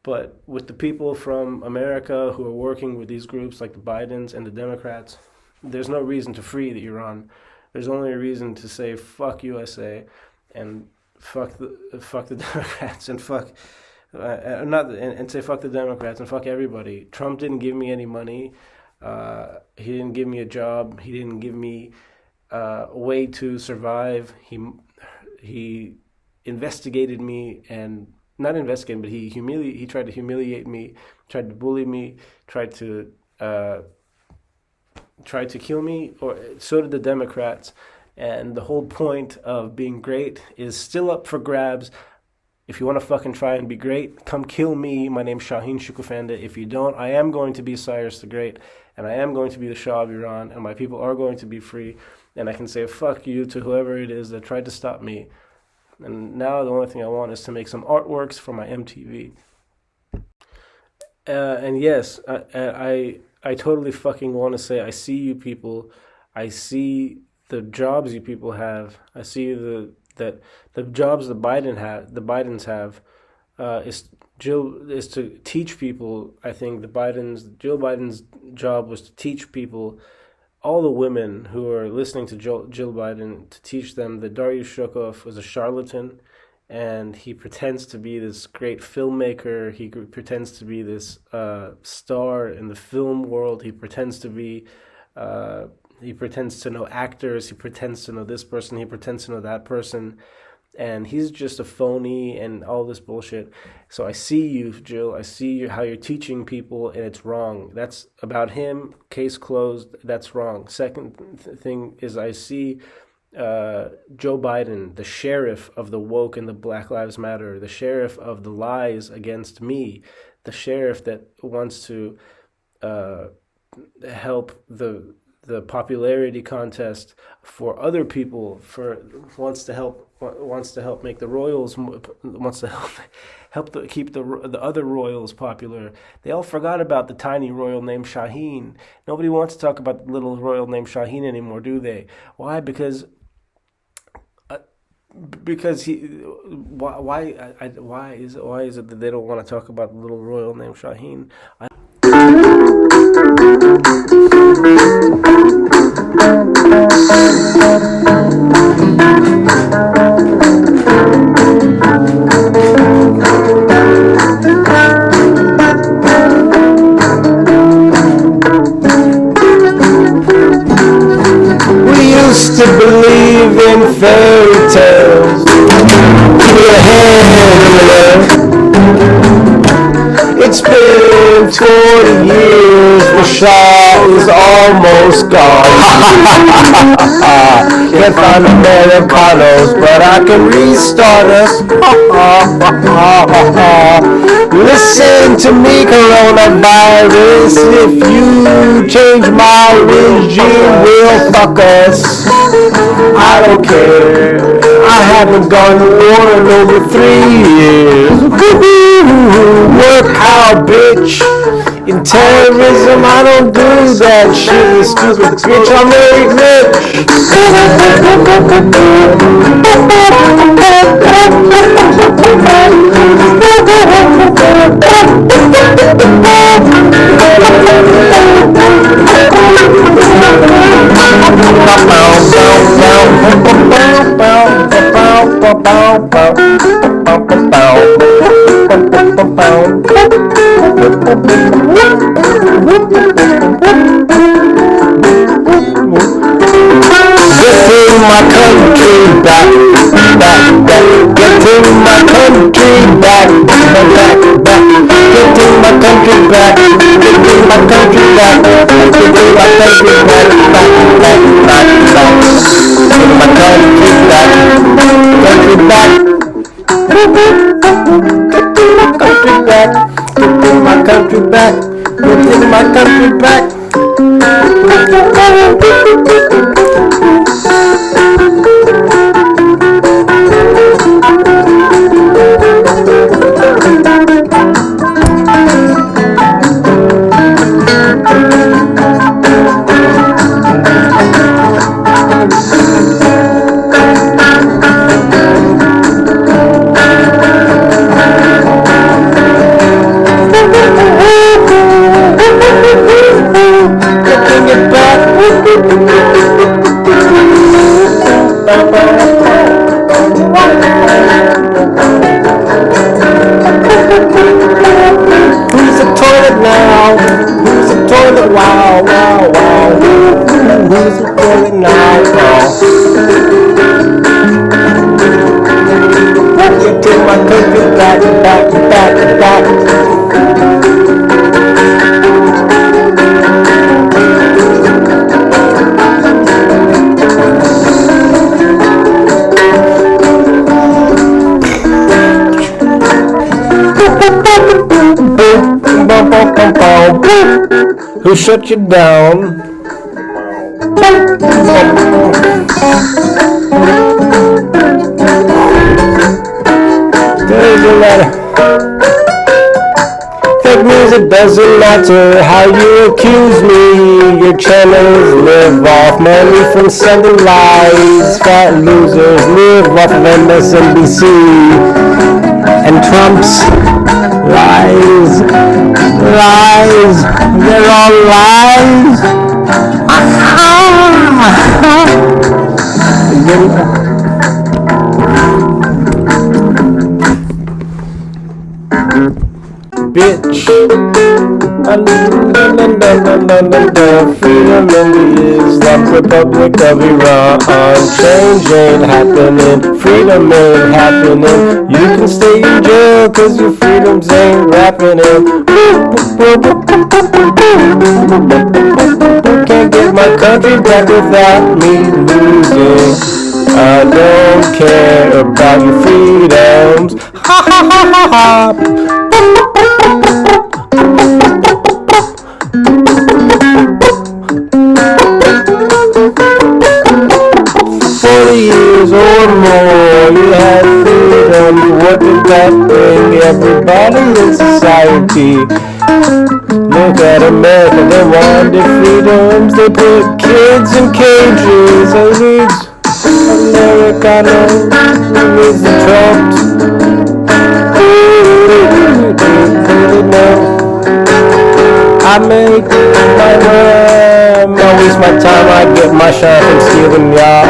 But with the people from America who are working with these groups like the Bidens and the Democrats, there's no reason to free the Iran. There's only a reason to say fuck USA and fuck the Democrats and fuck not and say fuck the Democrats and fuck everybody. Trump didn't give me any money. He didn't give me a job. He didn't give me a way to survive. He investigated me and not investigated, but he tried to humiliate me, tried to bully me, tried to kill me, or so did the Democrats. And the whole point of being great is still up for grabs. If you want to fucking try and be great, come kill me. My name's Shaheen Shokoofandeh. If you don't, I am going to be Cyrus the Great, and I am going to be the Shah of Iran, and my people are going to be free. And I can say fuck you to whoever it is that tried to stop me. And now the only thing I want is to make some artworks for my MTV. And yes, I totally fucking want to say I see you people. I see the jobs you people have. I see the jobs the Bidens have is to teach people. I think Jill Biden's job was to teach people, all the women who are listening to Jill Biden, to teach them that Darius Shukov was a charlatan, and he pretends to be this great filmmaker. He pretends to be this star in the film world. He pretends to be. He pretends to know actors. He pretends to know this person. He pretends to know that person. And he's just a phony and all this bullshit. So I see you, Jill. I see you, how you're teaching people, and it's wrong. That's about him. Case closed. That's wrong. Second thing is I see Joe Biden, the sheriff of the woke and the Black Lives Matter, the sheriff of the lies against me, the sheriff that wants to help the popularity contest for other people, wants to help make the royals, wants to keep the other royals popular. They all forgot about the tiny royal named Shaheen. Nobody wants to talk about the little royal named Shaheen anymore, do they? Why? Because why is it that they don't want to talk about the little royal named Shaheen? We used to believe in fairy tales. Give me a hand, it's been 20 years, the Shah is almost gone. Can't find Americanos, but I can restart us. Listen to me, coronavirus. If you change my regime, we'll fuck us. I don't care. I haven't gone to war in over 3 years. Work out, bitch. In terrorism, I don't do that shit. You stupid bitch, I'm very rich. Getting my country back. Getting my country back. Getting country back. Give me my country back. Give me my country back. Back, back, back, back. Give me my country back. Country back. Give me my country back. Give me my country back. Give me my country back. Who's the toilet now? Who's the toilet? Wow, wow, wow. Who's the toilet now? You take my country back, back, back, back. Who shut you down? Doesn't matter. Fake news, it doesn't matter how you accuse me. Your channels live off money from selling lies. Fat losers live off of MSNBC. And Trump's lies, lies, they're all lies. Bitch. Freedom in the Islamic Republic of Iran. Change ain't happening. Freedom ain't happening. You can stay in jail cause your freedoms ain't happening. Can't get my country back without me losing. I don't care about your freedoms. Ha ha ha ha ha. 40 years or more, you had freedom. What did that bring everybody in society? Look at America, they wanted freedoms. They put kids in cages. Who needs Americanos? Who needs the Trumps? I make my worm, I waste my time, I get my shine from stealing y'all.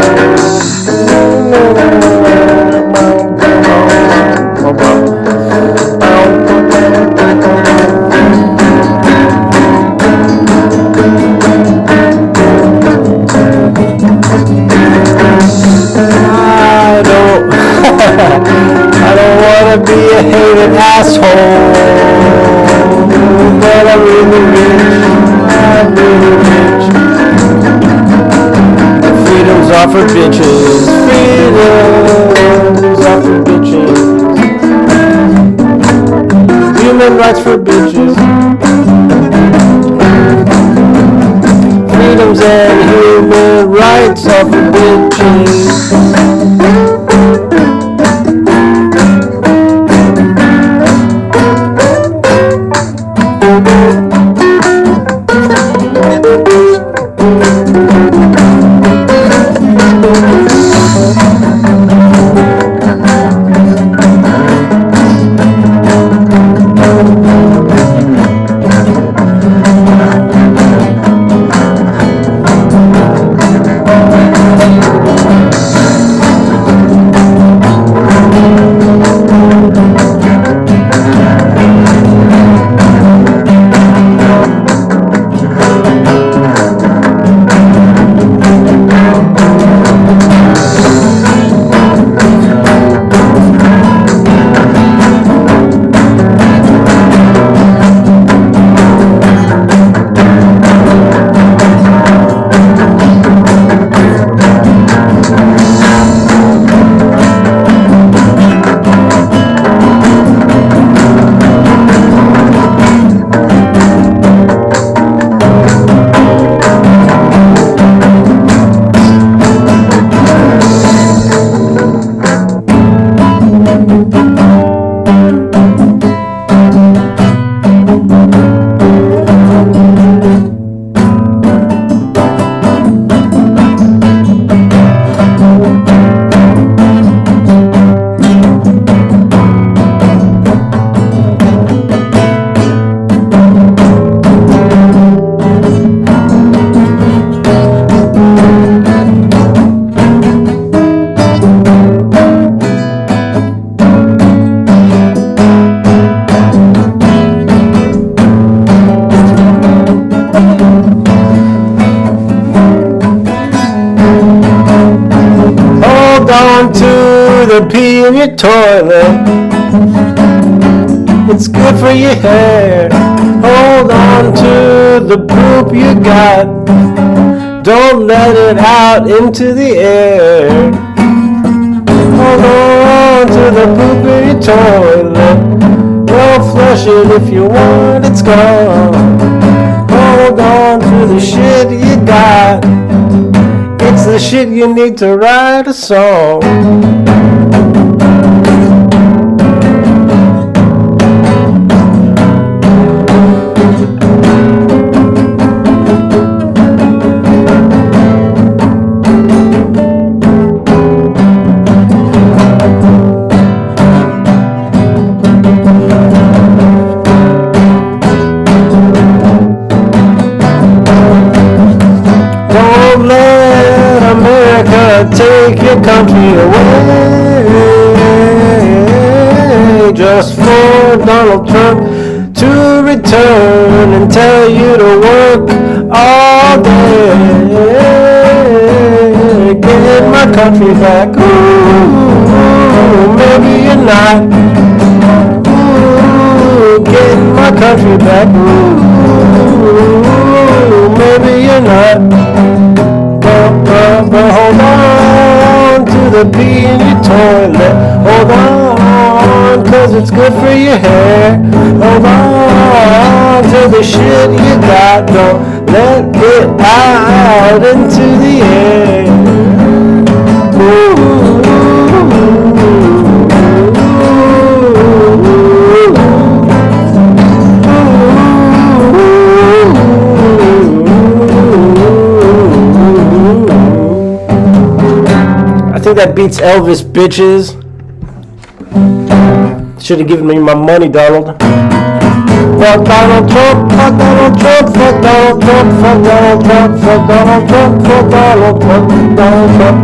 I don't wanna be a hated asshole, but I'm really rich. I'm really rich. Freedoms are for bitches. Freedoms are for bitches. Human rights for bitches. Freedoms and human rights are for bitches. the pee in your toilet. It's good for your hair. Hold on to the poop you got. Don't let it out into the air. Hold on to the poop in your toilet. Don't flush it if you want, it's gone. Hold on to the shit you got. It's the shit you need to write a song. Don't let America take your country away just for Donald Trump to return and tell you to work all day. Get my country back. Ooh, maybe you're not. Ooh, get my country back. Ooh, maybe you're not. But hold on to the pee in your toilet. Hold on, cause it's good for your hair. Hold on to the shit you got. Don't let it out into the air. I think that beats Elvis, bitches. Should have given me my money, Donald. Fuck Donald Trump, fuck Donald Trump, fuck Donald Trump, fuck Donald Trump, fuck Donald Trump, fuck Donald Trump, Donald Trump.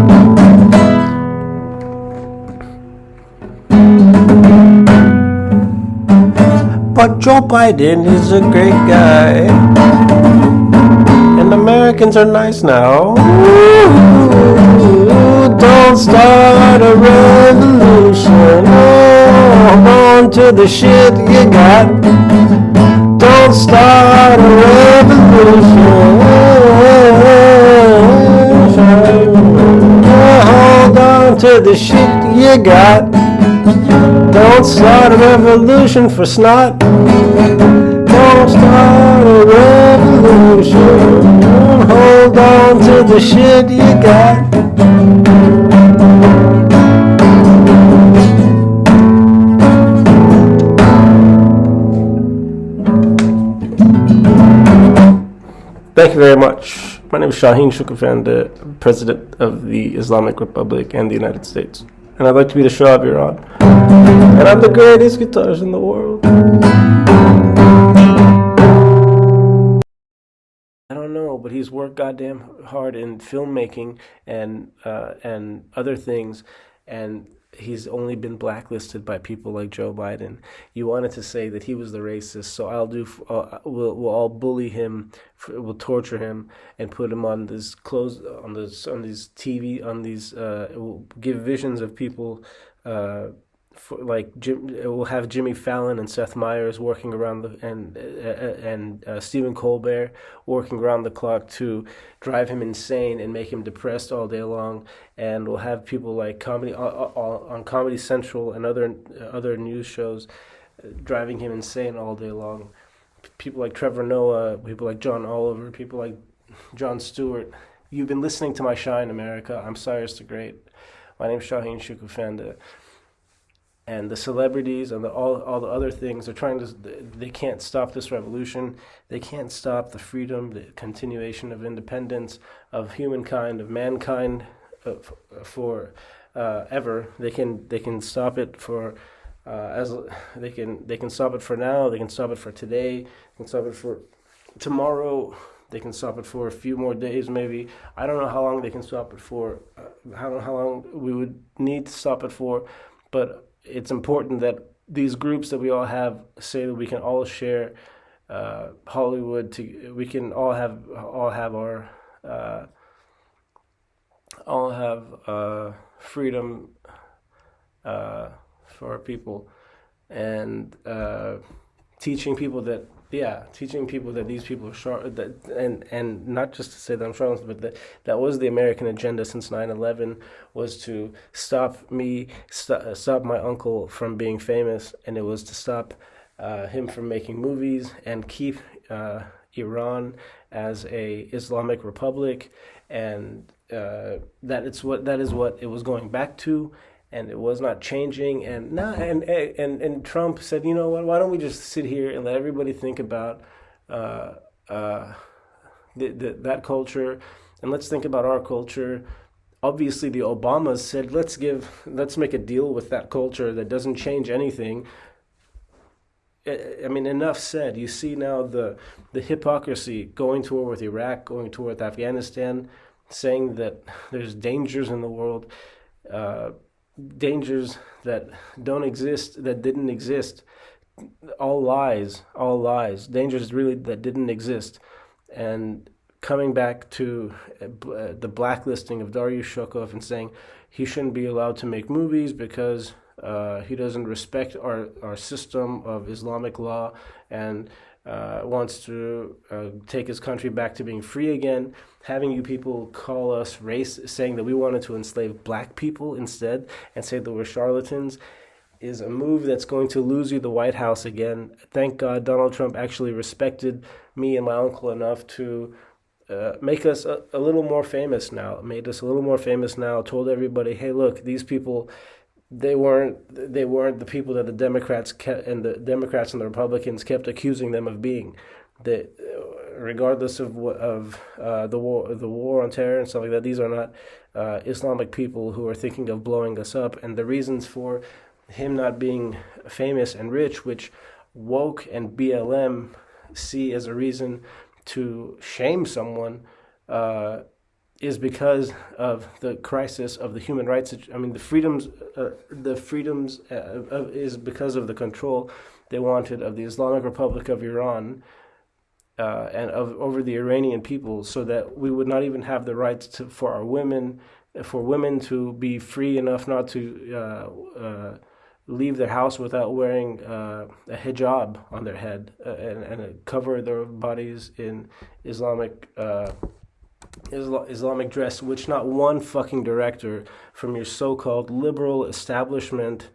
But Joe Biden is a great guy. And Americans are nice now. Ooh, don't start a revolution. Hold on to the shit you got. Don't start a revolution. Hold on to the shit you got. Don't start a revolution for snot. Don't start a revolution. Hold on to the shit you got. Thank you very much. My name is Shaheen Shokoofandeh, President of the Islamic Republic and the United States. And I'd like to be the Shah of Iran. And I'm the greatest guitarist in the world. I don't know, but he's worked goddamn hard in filmmaking and other things, and he's only been blacklisted by people like Joe Biden. You wanted to say that he was the racist, so we'll all bully him, we'll torture him, and put him on this these TV, we'll give visions of people. We'll have Jimmy Fallon and Seth Meyers working around and Stephen Colbert working around the clock to drive him insane and make him depressed all day long, and we'll have people like comedy on Comedy Central and other news shows driving him insane all day long. People like Trevor Noah, people like John Oliver, people like Jon Stewart. You've been listening to my Shine, America. I'm Cyrus the Great. My name's Shaheen Shokoofandeh. And the celebrities and all the other things, they can't stop this revolution. They can't stop the freedom, the continuation of independence of humankind, of mankind, for ever. They can stop it for they can stop it for now. They can stop it for today. They can stop it for tomorrow. They can stop it for a few more days, maybe. I don't know how long they can stop it for. I don't know how long we would need to stop it for, but it's important that these groups that we all have say that we can all share Hollywood. We can all have our freedom for our people, and teaching people that teaching people that these people are that and not just to say that I'm charlatans, but that was the American agenda since 9/11, was to stop my uncle from being famous, and it was to stop him from making movies and keep Iran as a Islamic republic, and that is what it was going back to, and it was not changing. And now, and Trump said, you know what? Why don't we just sit here and let everybody think about uh, uh, that culture, and let's think about our culture. Obviously, the Obamas said, let's make a deal with that culture that doesn't change anything. I mean, enough said. You see now the hypocrisy, going to war with Iraq, going to war with Afghanistan, saying that there's dangers in the world, uh, dangers that don't exist, that didn't exist. All lies, all lies. Dangers really that didn't exist. And coming back to the blacklisting of Darius Shokov and saying he shouldn't be allowed to make movies because he doesn't respect our system of Islamic law, and wants to take his country back to being free again. Having you people call us race, saying that we wanted to enslave black people instead, and say that we're charlatans, is a move that's going to lose you the White House again. Thank God Donald Trump actually respected me and my uncle enough to make us a little more famous now. Made us a little more famous now. Told everybody, hey, look, these people, they weren't the people that the Democrats and the Republicans kept accusing them of being. That regardless of the war on terror and stuff like that, these are not Islamic people who are thinking of blowing us up. And the reasons for him not being famous and rich, which woke and BLM see as a reason to shame someone, is because of the crisis of the human rights. I mean, the freedoms is because of the control they wanted of the Islamic Republic of Iran, and over the Iranian people, so that we would not even have the rights for women to be free enough not to leave their house without wearing a hijab on their head, and cover their bodies in Islamic dress, which not one fucking director from your so-called liberal establishment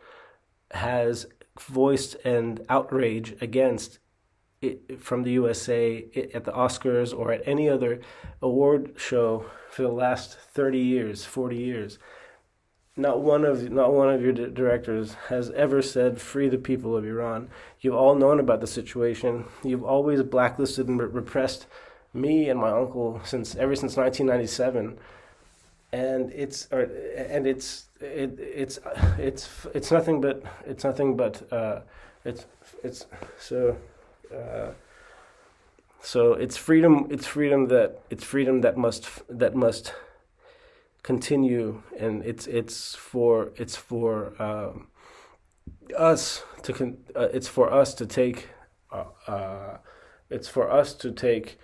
has voiced an outrage against it, from the USA at the Oscars or at any other award show for the last 30 years, 40 years. Not one of your directors has ever said, free the people of Iran. You've all known about the situation. You've always blacklisted and repressed me and my uncle ever since 1997, and it's nothing but it's freedom that must continue, and it's for us to it's for us to take it's for us to take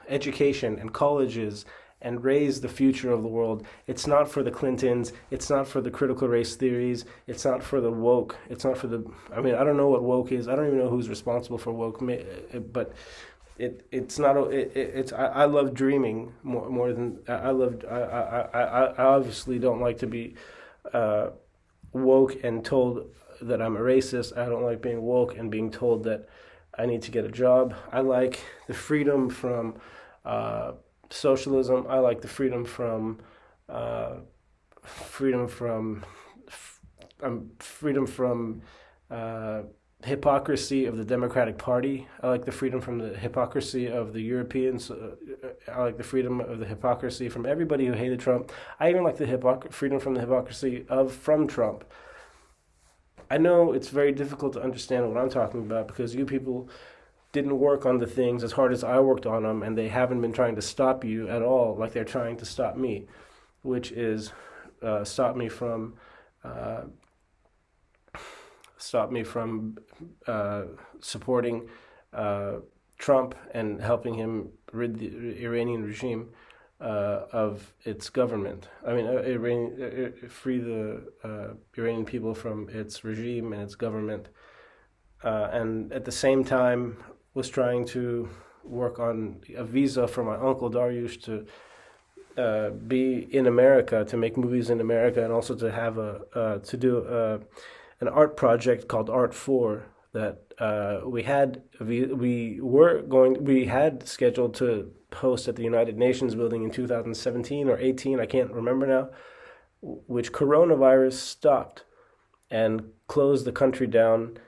education and colleges and raise the future of the world. It's not for the Clintons. It's not for the critical race theories. It's not for the woke. It's not for the. I mean, I don't know what woke is. I don't even know who's responsible for woke. But it's not. It's. I love dreaming more than I love. I obviously don't like to be woke and told that I'm a racist. I don't like being woke and being told that I need to get a job. I like the freedom from socialism. I like the freedom from hypocrisy of the Democratic Party. I like the freedom from the hypocrisy of the Europeans. I like the freedom of the hypocrisy from everybody who hated Trump. I even like the freedom from the hypocrisy from Trump. I know it's very difficult to understand what I'm talking about because you people didn't work on the things as hard as I worked on them, and they haven't been trying to stop you at all like they're trying to stop me, which is stop me from supporting Trump and helping him rid the Iranian regime of its government. I mean, free the Iranian people from its regime and its government, and at the same time was trying to work on a visa for my uncle Dariush to be in America, to make movies in America, and also to have to do an art project called Art 4 that we had scheduled to host at the United Nations building in 2017 or 18, I can't remember now, which coronavirus stopped and closed the country down.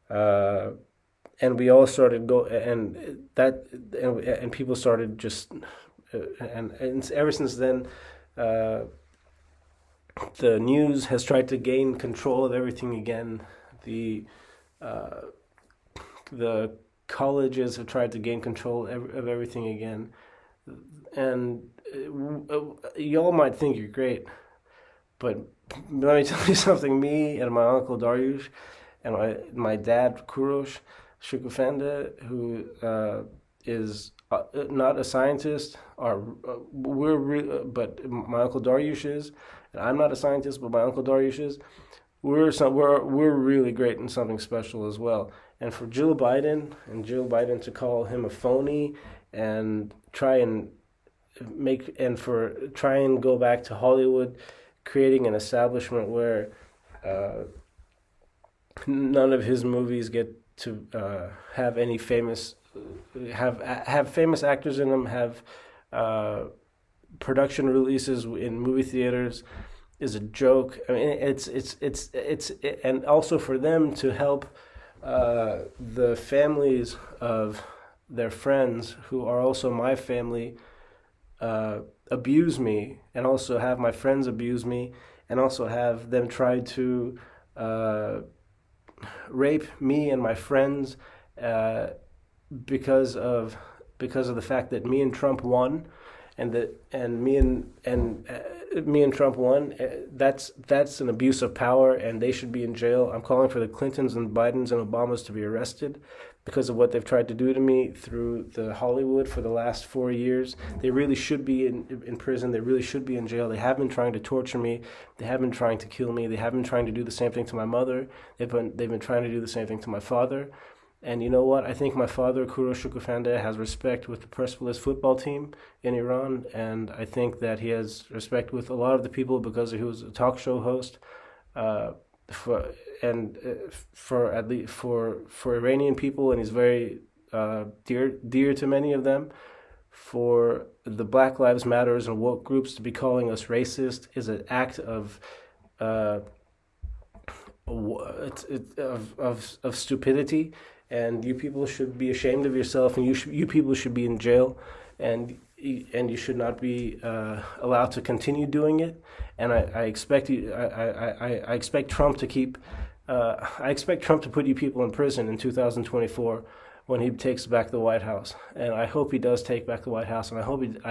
And we all started and people started just and ever since then, the news has tried to gain control of everything again. Uh, the colleges have tried to gain control of everything again, and y'all might think you're great, but let me tell you something. Me and my uncle Dariush and my dad Kurosh Shokoofandeh, who is not a scientist, are but my uncle Dariush is, and I'm not a scientist, but my uncle Dariush is. We're really great and something special as well. And for Jill Biden to call him a phony and try and go back to Hollywood, creating an establishment where none of his movies get to have any have famous actors in them, have production releases in movie theaters, is a joke. I mean, and also for them to help the families of their friends who are also my family abuse me, and also have my friends abuse me, and also have them try to rape me and my friends because of the fact that me and Trump won, and me and Trump won. That's an abuse of power, and they should be in jail. I'm calling for the Clintons and Bidens and Obamas to be arrested because of what they've tried to do to me through the Hollywood for the last 4 years. They really should be in prison. They really should be in jail. They have been trying to torture me. They have been trying to kill me. They have been trying to do the same thing to my mother. They've been trying to do the same thing to my father. And you know what? I think my father, Kuro Shokoofandeh, has respect with the Persepolis football team in Iran, and I think that he has respect with a lot of the people because he was a talk show host. For at least for Iranian people, and he's very dear to many of them. For the Black Lives Matters and woke groups to be calling us racist is an act of stupidity, and you people should be ashamed of yourself, and you people should be in jail, and you should not be allowed to continue doing it. And I expect Trump to keep. I expect Trump to put you people in prison in 2024 when he takes back the White House, and I hope he does take back the White House, and I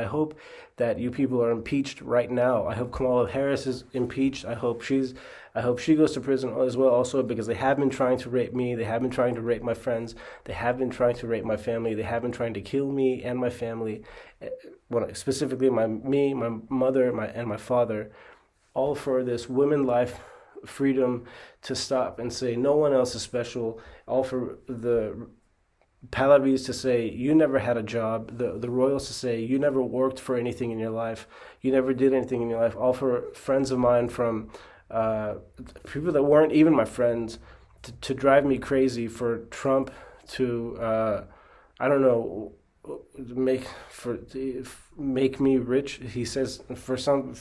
hope that you people are impeached right now. I hope Kamala Harris is impeached. I hope she goes to prison as well, also because they have been trying to rape me. They have been trying to rape my friends. They have been trying to rape my family. They have been trying to kill me and my family, specifically my mother, and my father, all for this women life freedom to stop and say no one else is special. All for the Pahlavis to say you never had a job, the royals to say you never worked for anything in your life, you never did anything in your life. All for friends of mine from people that weren't even my friends to drive me crazy, for Trump to I don't know, make me rich. He says for some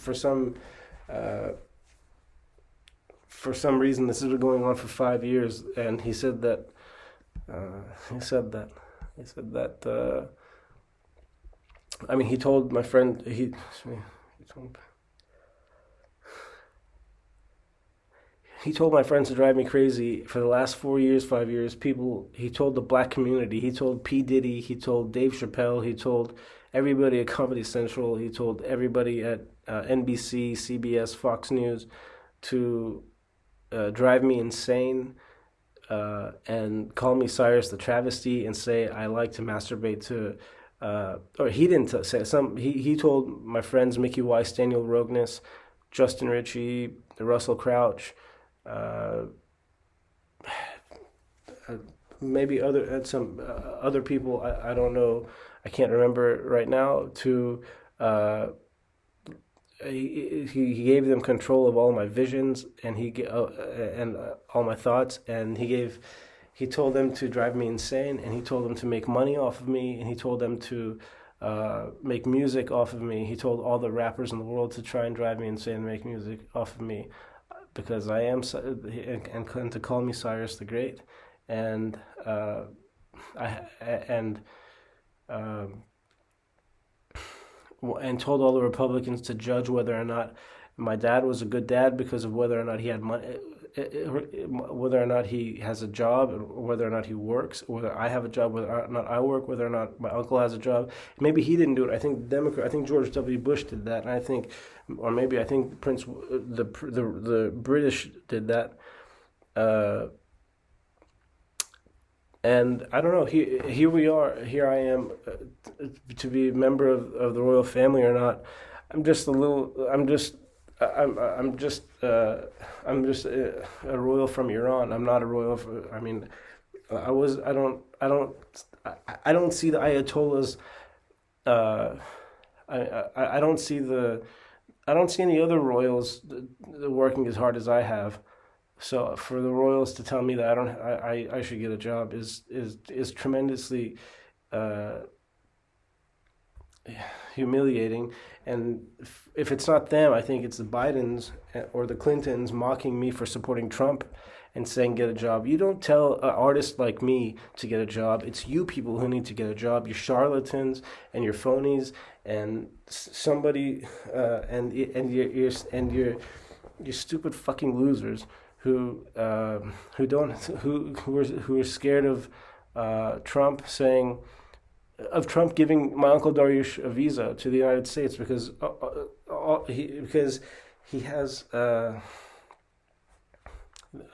reason this has been going on for 5 years, and he said that. I mean, he told my friend. He told my friends to drive me crazy for the last 4 years, 5 years. He told the black community. He told P. Diddy. He told Dave Chappelle. He told everybody at Comedy Central. He told everybody at NBC, CBS, Fox News to drive me insane. And call me Cyrus the Travesty, and say I like to masturbate to or he didn't say some. He told my friends Mickey Weiss, Daniel Rogness, Justin Ritchie, Russell Crouch, uh, uh, maybe other people. I don't know. I can't remember right now. Uh, he gave them control of all my visions, and all my thoughts, and he told them to drive me insane, and he told them to make money off of me, and he told them to make music off of me. He told all the rappers in the world to try and drive me insane and make music off of me because I am, and to call me Cyrus the Great, and I and um, and told all the Republicans to judge whether or not my dad was a good dad because of whether or not he had money, whether or not he has a job, or whether or not he works, whether I have a job, whether or not I work, whether or not my uncle has a job. Maybe he didn't do it. I think George W. Bush did that, and I think the British did that. Uh, and I don't know. Here we are. Here I am, to be a member of the royal family or not. I'm just a little. I'm just a royal from Iran. I'm not a royal. I mean, I was. I don't see the Ayatollahs. Uh, I don't see I don't see any other royals working as hard as I have. So for the Royals to tell me that I should get a job is tremendously uh, humiliating. And if it's not them, I think it's the Bidens or the Clintons mocking me for supporting Trump and saying get a job. You don't tell an artist like me to get a job. It's you people who need to get a job. You're charlatans and you're phonies and somebody you're stupid fucking losers who are scared of Trump saying of Trump giving my uncle Dariush a visa to the United States because he has I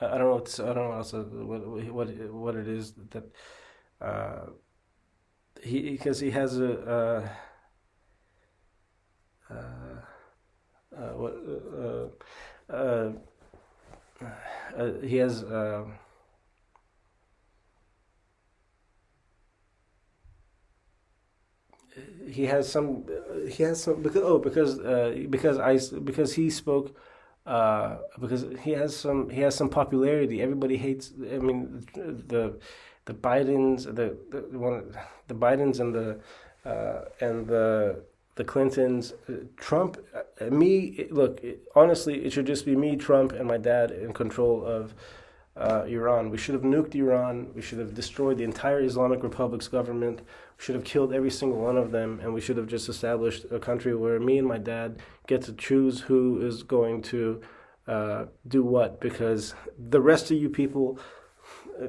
don't know what it is that he has a what he has he has some because he spoke because he has some popularity. Everybody hates. I mean, the Bidens the Bidens and the Clintons, Trump, me. Look, honestly, it should just be me, Trump, and my dad in control of Iran. We should have nuked Iran. We should have destroyed the entire Islamic Republic's government. We should have killed every single one of them, and we should have just established a country where me and my dad get to choose who is going to do what. Because the rest of you people,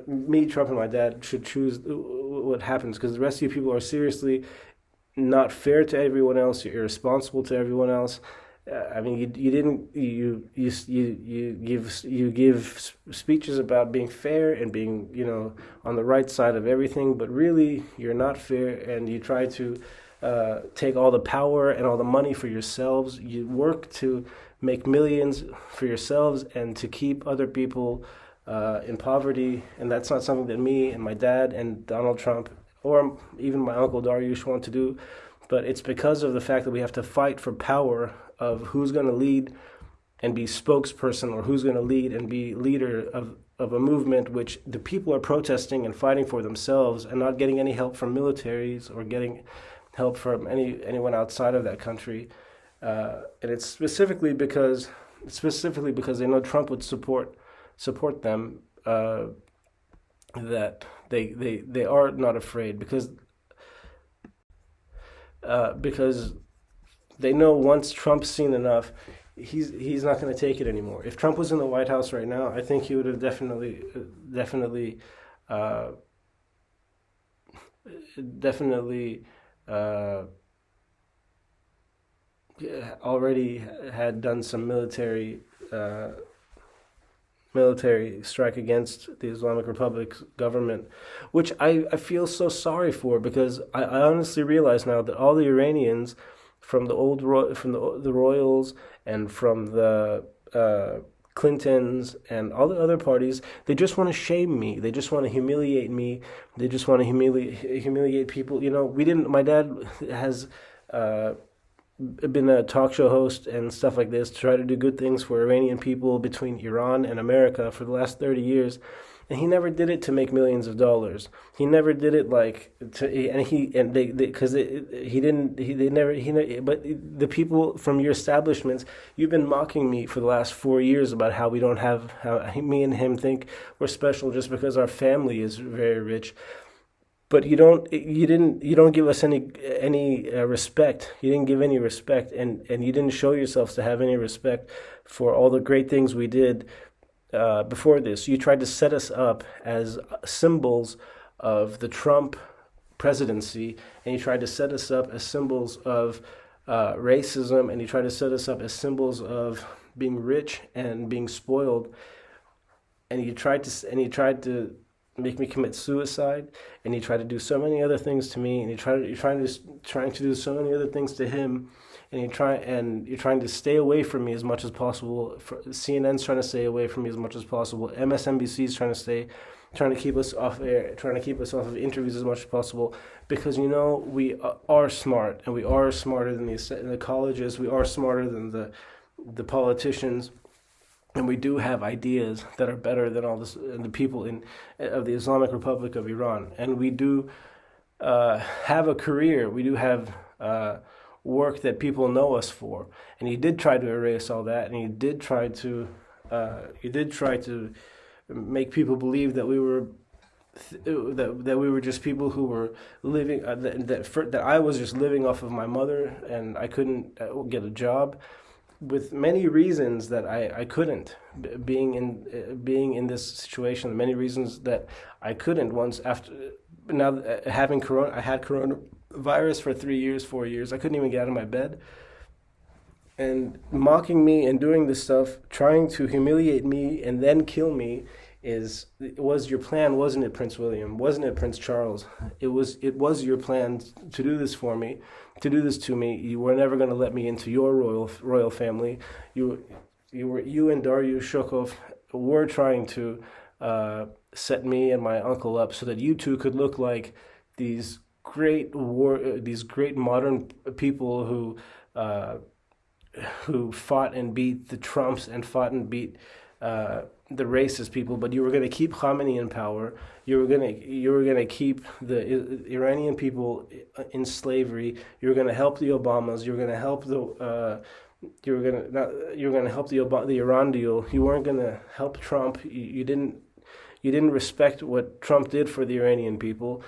me, Trump, and my dad should choose what happens. Because the rest of you people are seriously not fair to everyone else. You're irresponsible to everyone else. I mean, you give speeches about being fair and being on the right side of everything, but really you're not fair, and you try to take all the power and all the money for yourselves. You work to make millions for yourselves and to keep other people in poverty, and that's not something that me and my dad and Donald Trump or even my uncle Dariush want to do. But it's because of the fact that we have to fight for power of who's going to lead and be spokesperson, or who's going to lead and be leader of a movement which the people are protesting and fighting for themselves and not getting any help from militaries or getting help from anyone outside of that country. And it's specifically because they know Trump would support them, that they are not afraid because they know once Trump's seen enough, he's not going to take it anymore. If Trump was in the White House right now, I think he would have definitely uh, definitely uh, already had done some military strike against the Islamic Republic's government, which I feel so sorry for, because I honestly realize now that all the Iranians from the royals and from the Clintons and all the other parties, they just want to shame me. They just want to humiliate me. They just want to humiliate people. My dad has been a talk show host and stuff like this to try to do good things for Iranian people between Iran and America for the last 30 years. And he never did it to make millions of dollars. He never did it but the people from your establishments, you've been mocking me for the last 4 years about how me and him think we're special just because our family is very rich. But you don't give us any respect. You didn't give any respect, and you didn't show yourselves to have any respect for all the great things we did before this. You tried to set us up as symbols of the Trump presidency, and you tried to set us up as symbols of racism, and you tried to set us up as symbols of being rich and being spoiled, and you tried to make me commit suicide, and you tried to do so many other things to me, and you're trying to do so many other things to him, and you're trying to stay away from me as much as possible. CNN's trying to stay away from me as much as possible. MSNBC's trying to keep us off air, trying to keep us off of interviews as much as possible, because we are smart, and we are smarter than the colleges. We are smarter than the politicians. And we do have ideas that are better than all the people of the Islamic Republic of Iran. And we do have a career. We do have work that people know us for. And you did try to erase all that, and you did try to make people believe that we were that we were just people who were living that I was just living off of my mother, and I couldn't get a job, with many reasons that I couldn't, being in this situation, many reasons that I couldn't once after. Now having corona, I had coronavirus for 4 years. I couldn't even get out of my bed. And mocking me and doing this stuff, trying to humiliate me and then kill me, was your plan, wasn't it, Prince William? Wasn't it, Prince Charles? It was your plan to do this for me, to do this to me. You were never going to let me into your royal family. You and Dario Shokov were trying to set me and my uncle up so that you two could look like these great modern people who fought and beat the Trumps and fought and beat the racist people. But you were going to keep Khamenei in power. You were going to keep the Iranian people in slavery. You were going to help the Obamas. You were going to help the Iran deal. You weren't going to help Trump. You didn't respect what Trump did for the Iranian people.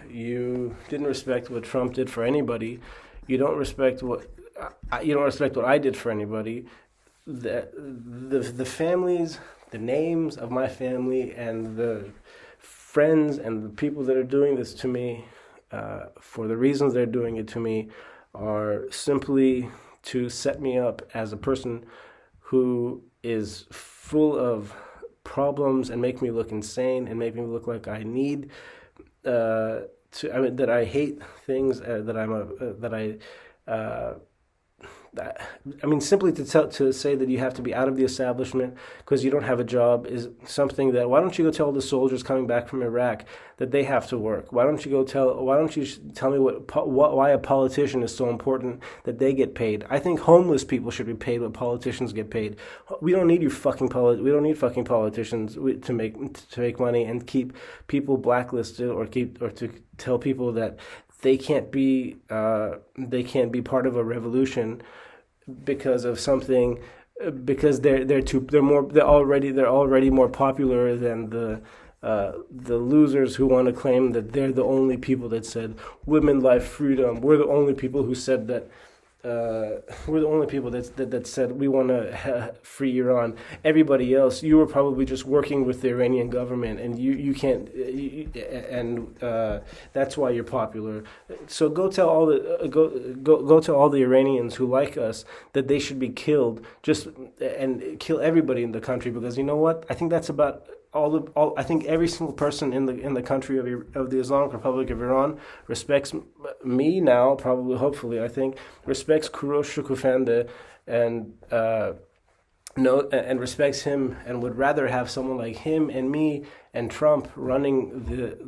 You didn't respect what Trump did for anybody. You don't respect what I did for anybody. The families, the names of my family, and the friends and the people that are doing this to me, for the reasons they're doing it to me, are simply to set me up as a person who is full of problems and make me look insane and make me look like I need that I hate things, simply to say that you have to be out of the establishment because you don't have a job is something that, why don't you go tell the soldiers coming back from Iraq that they have to work? Why don't you tell me why a politician is so important that they get paid? I think homeless people should be paid what politicians get paid. We don't need we don't need fucking politicians to make money and keep people blacklisted or to tell people that they can't be part of a revolution because of something, because they're already more popular than the losers who want to claim that they're the only people that said women, life, freedom. We're the only people who said that we're the only people that said we want to free Iran. Everybody else, you were probably just working with the Iranian government, and you can't, and that's why you're popular. So go tell all the go to all the Iranians who like us that they should be killed, just and kill everybody in the country, because you know what? I think that's about all. I think every single person in the country of the Islamic Republic of Iran respects me now. Probably, hopefully, I think respects Shokoofandeh and no and respects him, and would rather have someone like him and me and Trump running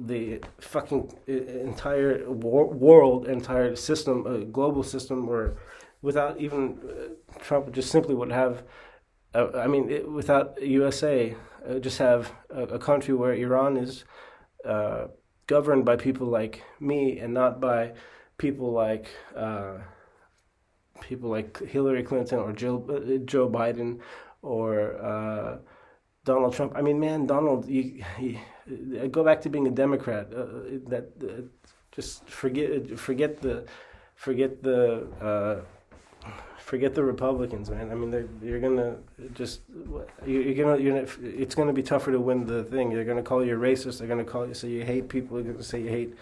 the fucking entire world, entire system, global system, or without even Trump just simply would have. Without USA, just have a country where Iran is governed by people like me, and not by people like Hillary Clinton or Joe Biden or Donald Trump. I mean, man, Donald, go back to being a Democrat. Just forget the Republicans, man. I mean, you're gonna just it's gonna be tougher to win the thing. They're gonna call you a racist. They're gonna call you say you hate people. They're gonna say you hate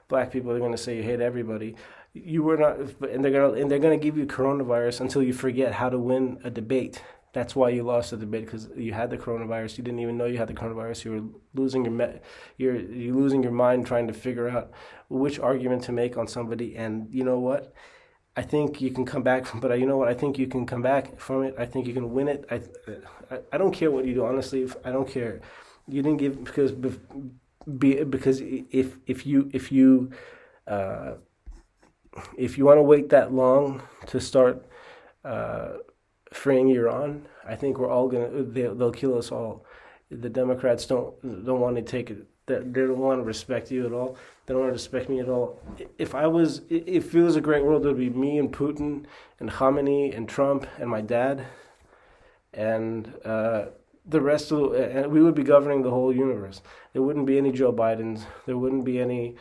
black people. They're gonna say you hate everybody. You were not, and they're gonna give you coronavirus until you forget how to win a debate. That's why you lost the debate, because you had the coronavirus. You didn't even know you had the coronavirus. You were losing you're losing your mind trying to figure out which argument to make on somebody. And you know what? I think you can come back from, but you know what? I think you can come back from it. I think you can win it. I don't care what you do, honestly. I don't care. You didn't give because if you want to wait that long to start freeing Iran, I think we're all they'll kill us all. The Democrats don't want to take it. They don't want to respect you at all. They don't want to respect me at all. If it was a great world, it would be me and Putin and Khamenei and Trump and my dad, and the rest of and we would be governing the whole universe. There wouldn't be any Joe Bidens. There wouldn't be any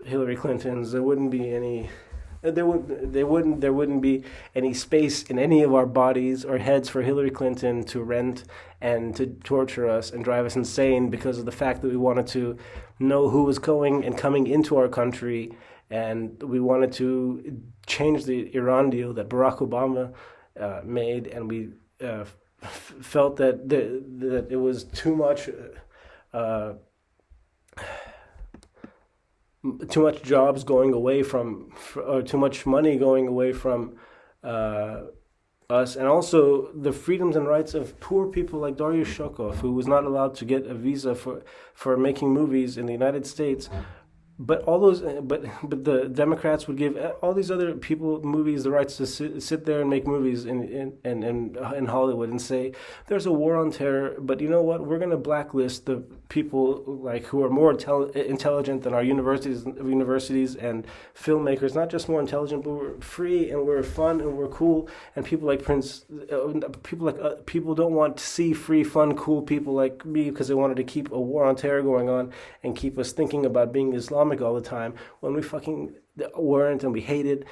Hillary Clintons. There wouldn't be any. There wouldn't be any space in any of our bodies or heads for Hillary Clinton to rent and to torture us and drive us insane because of the fact that we wanted to know who was going and coming into our country, and we wanted to change the Iran deal that Barack Obama made, and we felt that that it was too much. Too much jobs going away or too much money going away from us, and also the freedoms and rights of poor people like Dario Shokov, who was not allowed to get a visa for making movies in the United States. But the Democrats would give all these other movies the rights to sit there and make movies in Hollywood and say there's a war on terror. But you know what? We're going to blacklist the people like who are more intelligent than our universities and filmmakers. Not just more intelligent, but we're free and we're fun and we're cool. And people like people don't want to see free, fun, cool people like me, because they wanted to keep a war on terror going on and keep us thinking about being Islamic all the time, when we fucking weren't, and we hated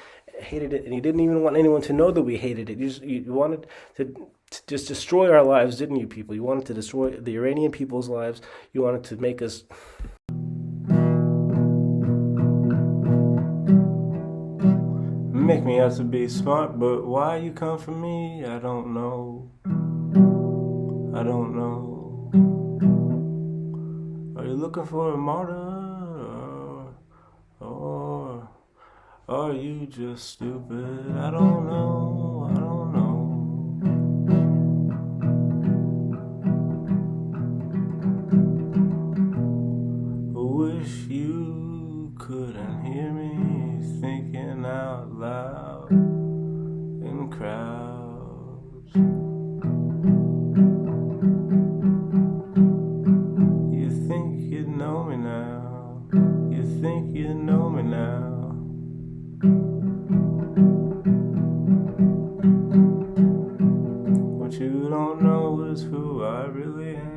it, and you didn't even want anyone to know that we hated it. You wanted to just destroy our lives, didn't you, people? You wanted to destroy the Iranian people's lives. You wanted to make us. Make me out to be smart, but why you come for me? I don't know. Are you looking for a martyr? Or are you just stupid? I don't know. Wish you couldn't hear me thinking out loud in crowds. You think you know me now. You think you know me now. What you don't know is who I really am.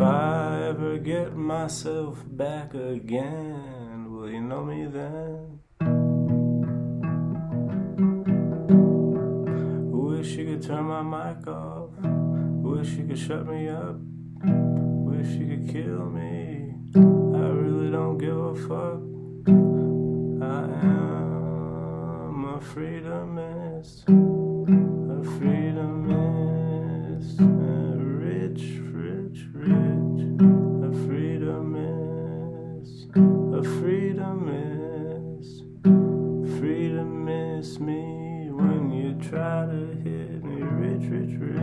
If I ever get myself back again, will you know me then? Wish you could turn my mic off. Wish you could shut me up. Wish you could kill me. I really don't give a fuck. I am a freedomist. A freedomist. Rich, rich, rich. A freedomist. A freedomist. Freedomist me when you try to hit me. Rich, rich, rich.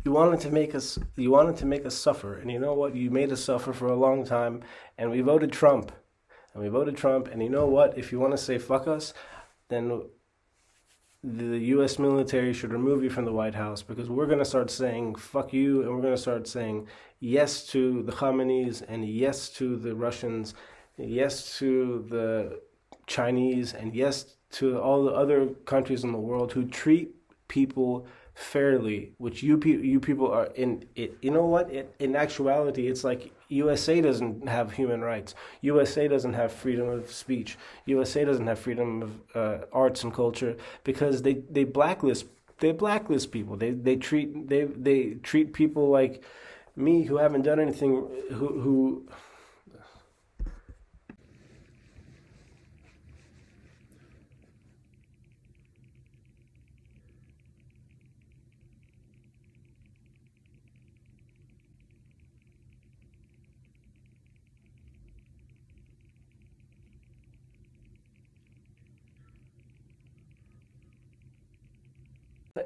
You wanted to make us suffer, and you know what? You made us suffer for a long time, and we voted Trump. And you know what? If you want to say fuck us, then the US military should remove you from the White House, because we're going to start saying fuck you, and we're going to start saying yes to the Khameneis, and yes to the Russians, and yes to the Chinese, and yes to all the other countries in the world who treat people fairly, which you people are in it. You know what? In actuality, it's like USA doesn't have human rights. USA doesn't have freedom of speech. USA doesn't have freedom of arts and culture, because they blacklist people. They treat people like me who haven't done anything, who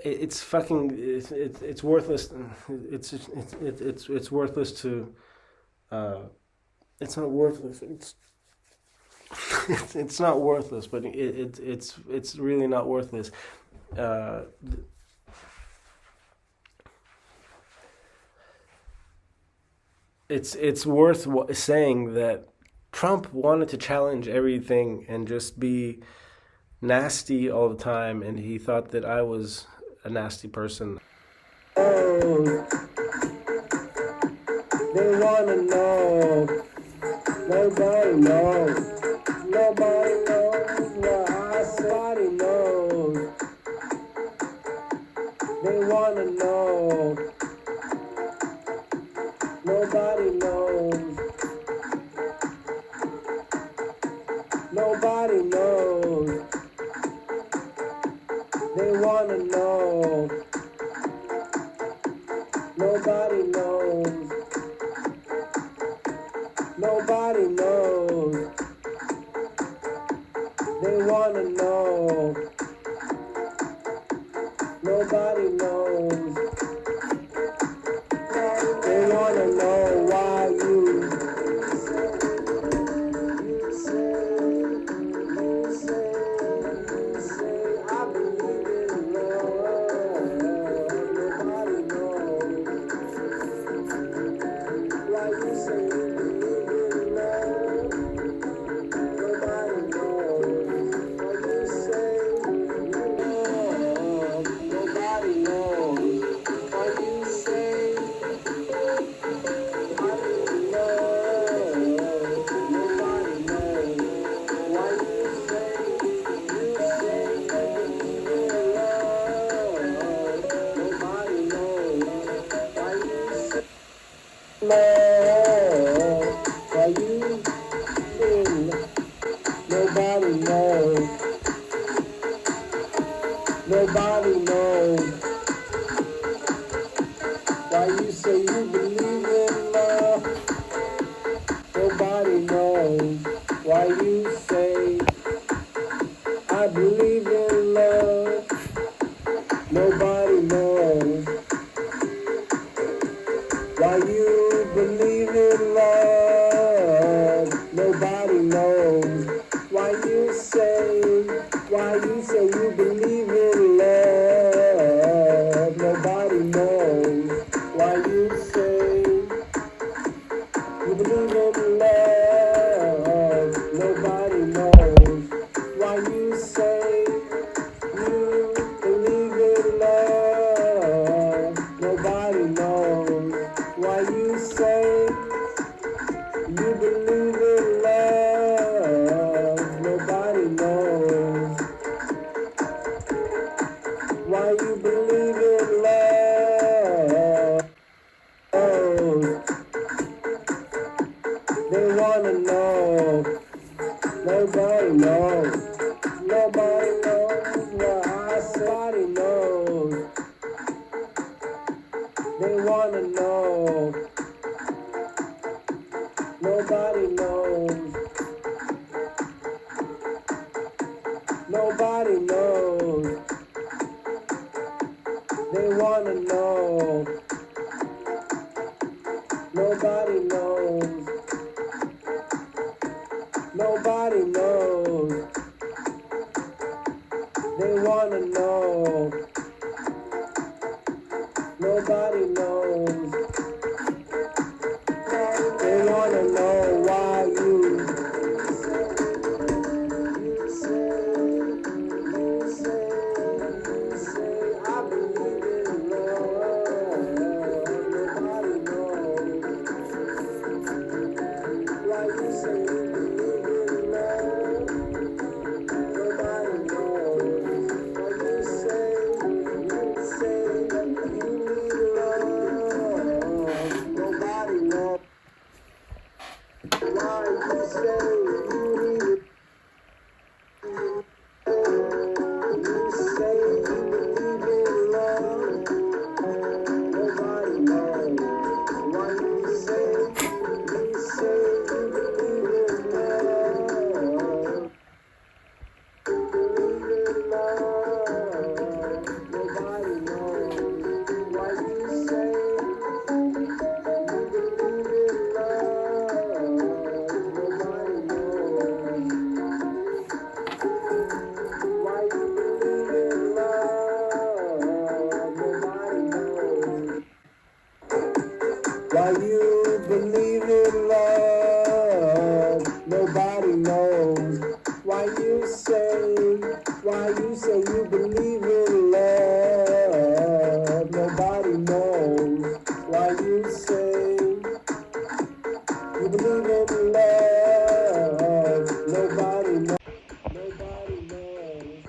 it's fucking it's worthless. It's worthless to it's not worthless. It's not worthless, but it's really not worthless. Uh, it's worth saying that Trump wanted to challenge everything and just be nasty all the time, and he thought that I was a nasty person. Oh, they wanna know. Nobody knows. Nobody knows what I said. Nobody knows. They wanna know. Nobody knows. Nobody knows. They wanna know. Nobody knows. Nobody knows. They wanna know. Nobody knows. They wanna know why you say, I believe in love. Nobody knows why you say you believe in love. Nobody knows why you say love. Nobody knows why you say I believe in love. Nobody knows why you say you believe in love. Nobody knows why you say love. Why you been? Nobody knows. Nobody knows why you say you believe in love. Nobody knows why you say I believe in love. Nobody knows why you believe in love. Nobody knows why you say you believe in love. Nobody knows why you say you believe in love. Nobody knows. Nobody knows what I say. Nobody knows. They wanna know. Nobody knows. Nobody knows. They wanna know. Nobody knows. Nobody knows. They wanna know. Nobody knows. They wanna know why you say I believe in love. Nobody knows why you say you believe in love. Nobody knows why you say that you need love. Nobody knows why you say you need it. You say you believe in love. Nobody knows why you say you believe in love. Believe in love. Nobody knows why you say you believe in love. Nobody knows why you believe in love. Nobody knows why you believe in love. Nobody knows why you say you believe in love. Nobody knows why you say you believe in love. Nobody knows. Nobody knows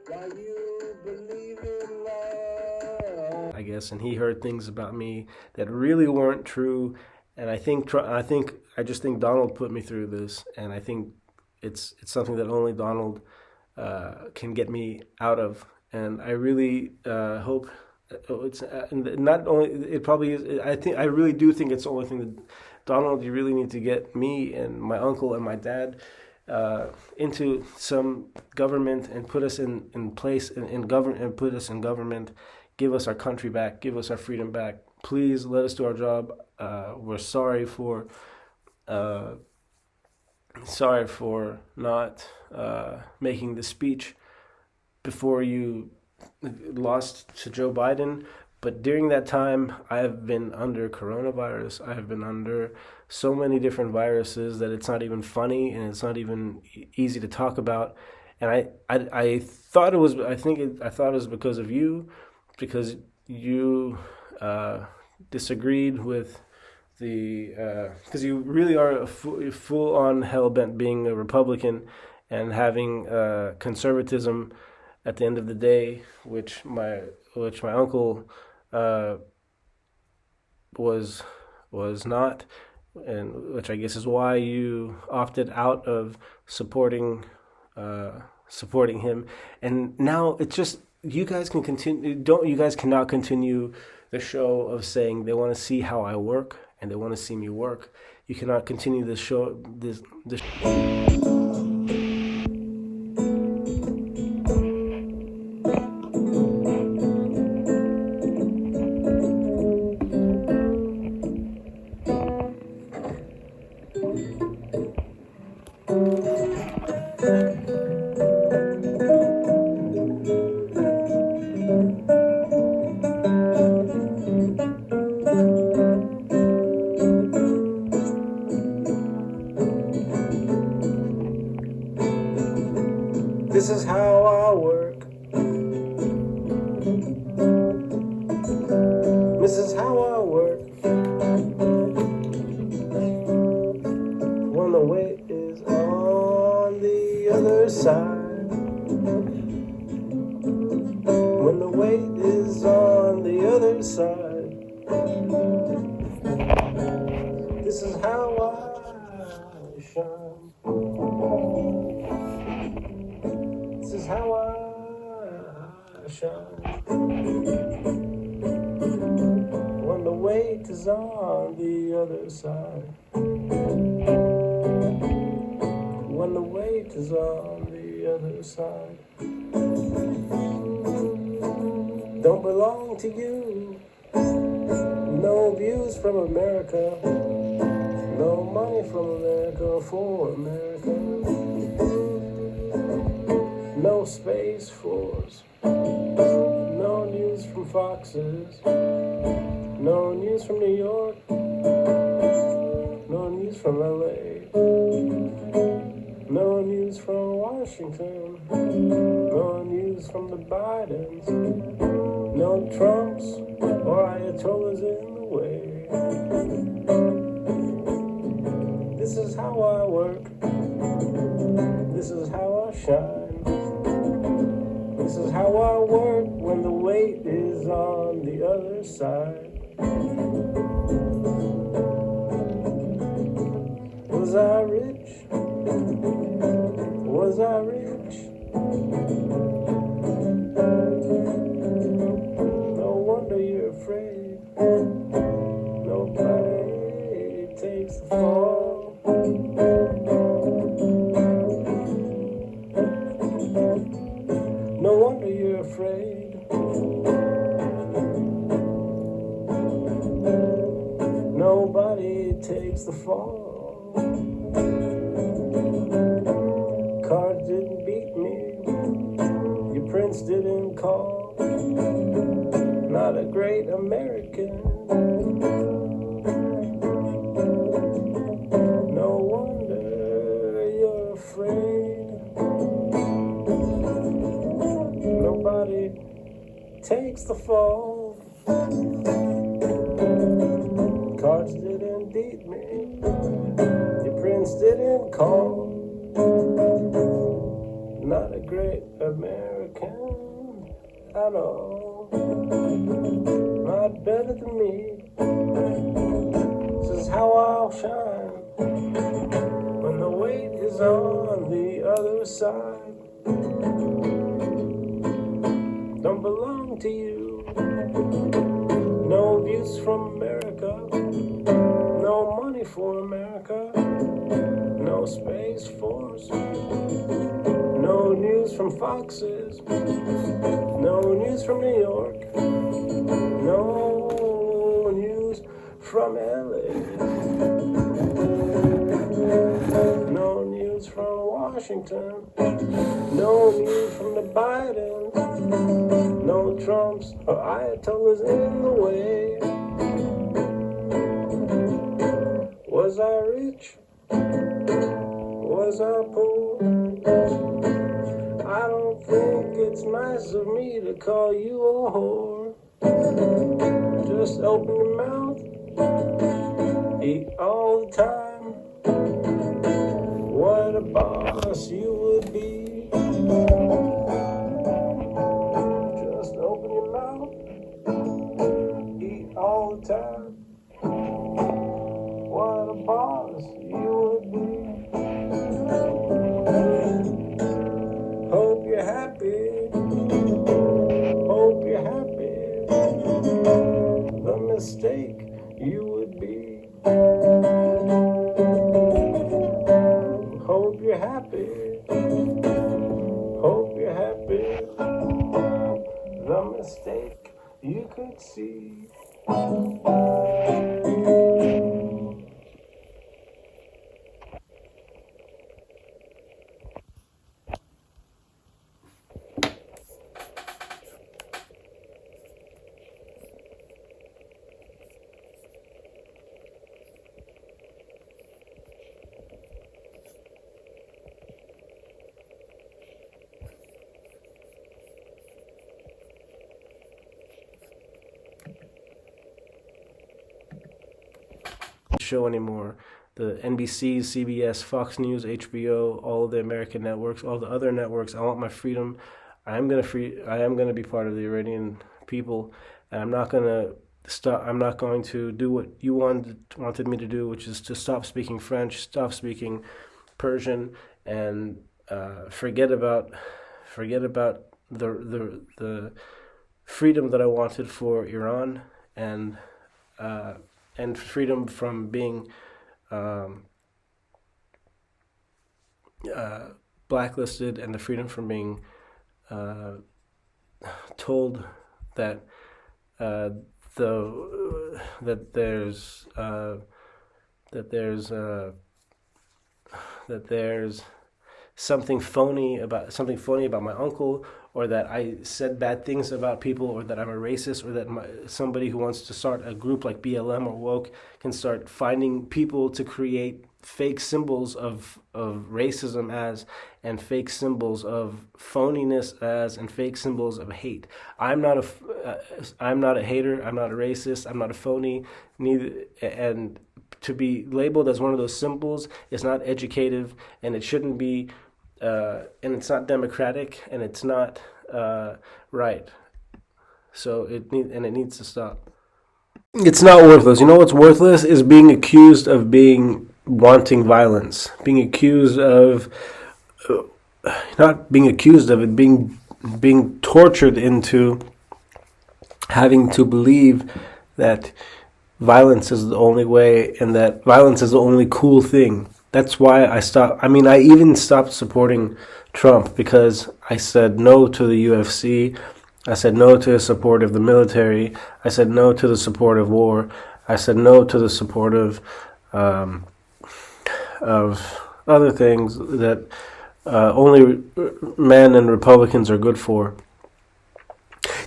why you believe in love. I guess, and he heard things about me that really weren't true, and I just think Donald put me through this, and I think it's something that only Donald can get me out of, and I really hope it's not only it probably is. I really do think it's the only thing that Donald, you really need to get me and my uncle and my dad into some government and put us in place in government and put us in government. Give us our country back. Give us our freedom back. Please let us do our job. We're sorry for not making the speech before you lost to Joe Biden. But during that time, I have been under coronavirus. I have been under so many different viruses that it's not even funny and it's not even easy to talk about. And I thought it was. I thought it was because of you, because you disagreed with because you really are a full on hell bent being a Republican and having conservatism at the end of the day, which my uncle was not, and which I guess is why you opted out of supporting him. And now it's just you guys can continue. You guys cannot continue the show of saying they want to see how I work and they want to see me work. You cannot continue this show. This. This is how I work. This is how I work. When the weight is on the other side. When the weight is on the other side. This is how I shine. When the weight is on the other side. When the weight is on the other side. Don't belong to you. No views from America. No money from America for America. No Space Force. No news from Foxes. No news from New York. No news from LA. No news from Washington. No news from the Bidens. No Trumps or Ayatollahs in the way. This is how I work. This is how I shine. This is how I work when the weight is on the other side. Was I rich? Was I rich? No wonder you're afraid. Nobody takes the fall. No wonder you're afraid. Nobody takes the fall. Cards didn't beat me. Your prince didn't call. Not a great American. No wonder you're afraid. Nobody takes the fall. Cards didn't beat me. Your prince didn't call. Not a great American at all. Not better than me. This is how I'll shine when the weight is on the other side. Don't belong to you. No views from America. No money for America. No Space Force. No news from Foxes. No news from New York. No news from LA. No news from Washington. No news from the Bidens. No Trumps or Ayatollahs in the way. Was I rich? Was I poor? I don't think it's nice of me to call you a whore. Just open your mouth, eat all the time. What a boss you would be. Just open your mouth, eat all the time. What a boss you would be. Hope you're happy. Hope you're happy. The mistake you would be. Hope you're happy. Hope you're happy. The mistake you could see. Show anymore. The NBC, CBS, Fox News, HBO, all of the American networks, all the other networks. I want my freedom. I am gonna be part of the Iranian people, and I'm not gonna stop. I'm not going to do what you wanted me to do, which is to stop speaking French, stop speaking Persian, and forget about the freedom that I wanted for Iran, and uh, and freedom from being um, uh, blacklisted, and the freedom from being uh, told that uh, that that there's that there's something phony about my uncle, or that I said bad things about people, or that I'm a racist, or that somebody who wants to start a group like BLM or woke can start finding people to create fake symbols of racism as, and fake symbols of phoniness as, and fake symbols of hate. I'm not a hater. I'm not a racist. I'm not a phony. Neither. And to be labeled as one of those symbols is not educative, and it shouldn't be, and it's not democratic, and it's not right. So it needs to stop. It's not worthless. You know what's worthless is being accused of wanting violence, being accused of not being accused of it, being tortured into having to believe that violence is the only way, and that violence is the only cool thing. That's why I stopped. I mean, I even stopped supporting Trump, because I said no to the UFC. I said no to the support of the military. I said no to the support of war. I said no to the support of other things that only men and Republicans are good for.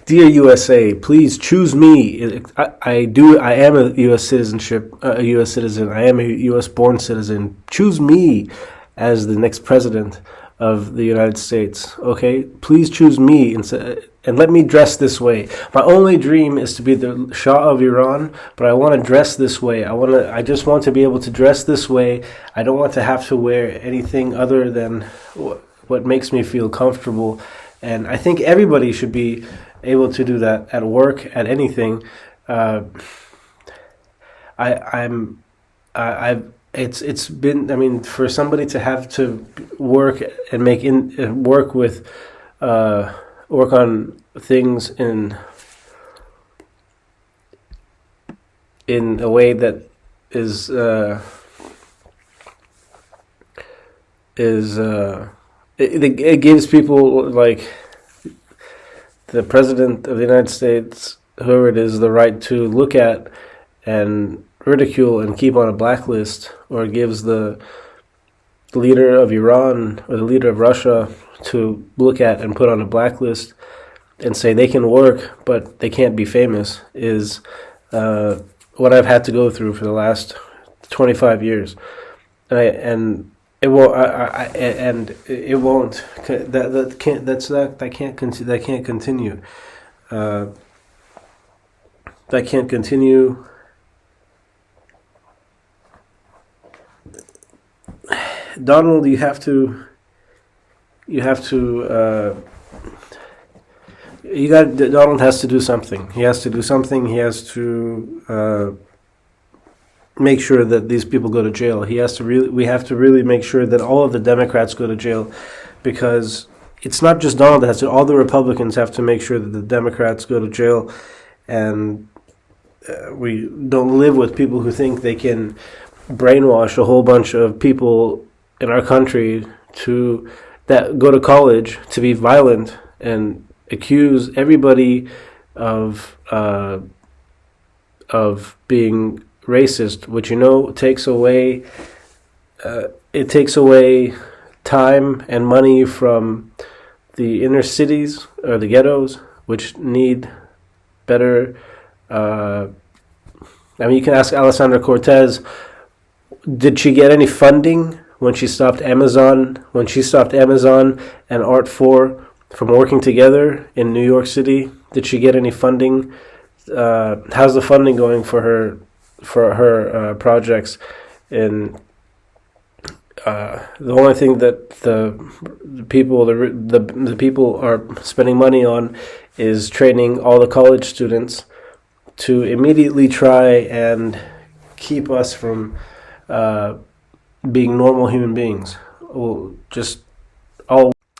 Dear USA, please choose me. I am a U.S. citizen. I am a U.S. born citizen. Choose me as the next president of the United States. Okay, please choose me, and let me dress this way. My only dream is to be the Shah of Iran, but I want to dress this way. I just want to be able to dress this way. I don't want to have to wear anything other than what makes me feel comfortable. And I think everybody should be able to do that at work, at anything. It's been, I mean, for somebody to have to work and work on things in a way that it gives people like the President of the United States, whoever it is, the right to look at and ridicule and keep on a blacklist, or gives the leader of Iran or the leader of Russia to look at and put on a blacklist and say they can work but they can't be famous, is what I've had to go through for the last 25 years. And it won't. It won't. That can't continue. That can't continue. Donald, you have to. Donald has to do something. He has to do something. He has to make sure that these people go to jail. We have to really make sure that all of the Democrats go to jail, because it's not just Donald that has to. All the Republicans have to make sure that the Democrats go to jail, and we don't live with people who think they can brainwash a whole bunch of people in our country that go to college to be violent and accuse everybody of being racist, which takes away time and money from the inner cities or the ghettos, which need better. I mean, you can ask Alessandra Cortez. Did she get any funding when she stopped Amazon? When she stopped Amazon and Art4 from working together in New York City, did she get any funding? How's the funding going for her projects? And the only thing that the people are spending money on is training all the college students to immediately try and keep us from being normal human beings.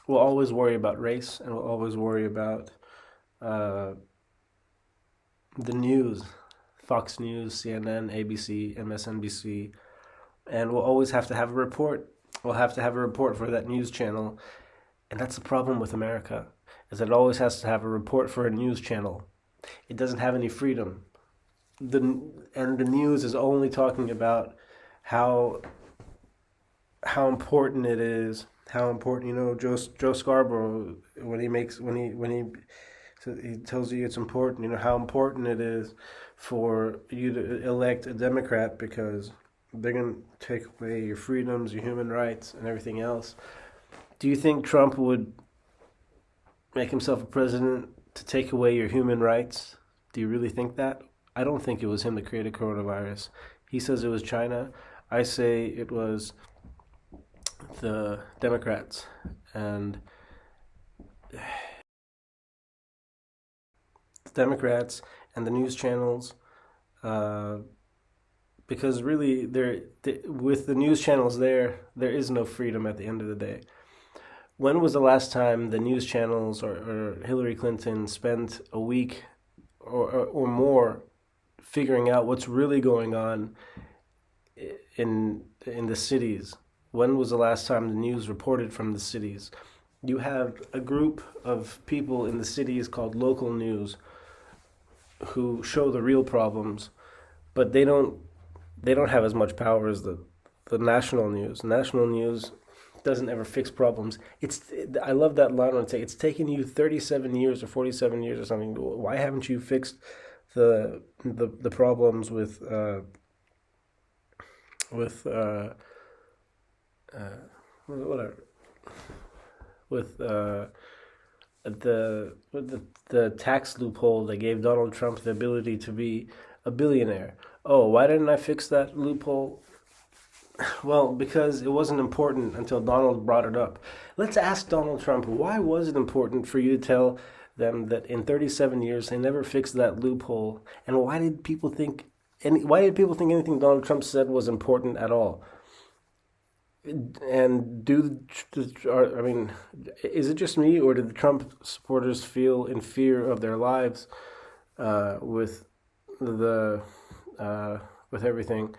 we'll always worry about race, and we'll always worry about uh, the news, Fox News, CNN, ABC, MSNBC, and we'll always have to have a report. We'll have to have a report for that news channel, and that's the problem with America, is that it always has to have a report for a news channel. It doesn't have any freedom. The and the news is only talking about how important it is, how important, Joe Scarborough, so he tells you it's important, how important it is for you to elect a Democrat because they're going to take away your freedoms, your human rights, and everything else. Do you think Trump would make himself a president to take away your human rights? Do you really think that? I don't think it was him that created coronavirus. He says it was China. I say it was the Democrats and the news channels, because really, with the news channels there is no freedom at the end of the day. When was the last time the news channels or Hillary Clinton spent a week or more figuring out what's really going on in the cities? When was the last time the news reported from the cities? You have a group of people in the cities called local news who show the real problems, but they don't have as much power as the national news. National news doesn't ever fix problems. I love that line when it's taken you 37 years or 47 years or something. Why haven't you fixed the problems with whatever, with the tax loophole that gave Donald Trump the ability to be a billionaire? Oh, why didn't I fix that loophole? Well, because it wasn't important until Donald brought it up. Let's ask Donald Trump, why was it important for you to tell them that in 37 years they never fixed that loophole? And why did people think anything Donald Trump said was important at all? And is it just me, or did the Trump supporters feel in fear of their lives with everything?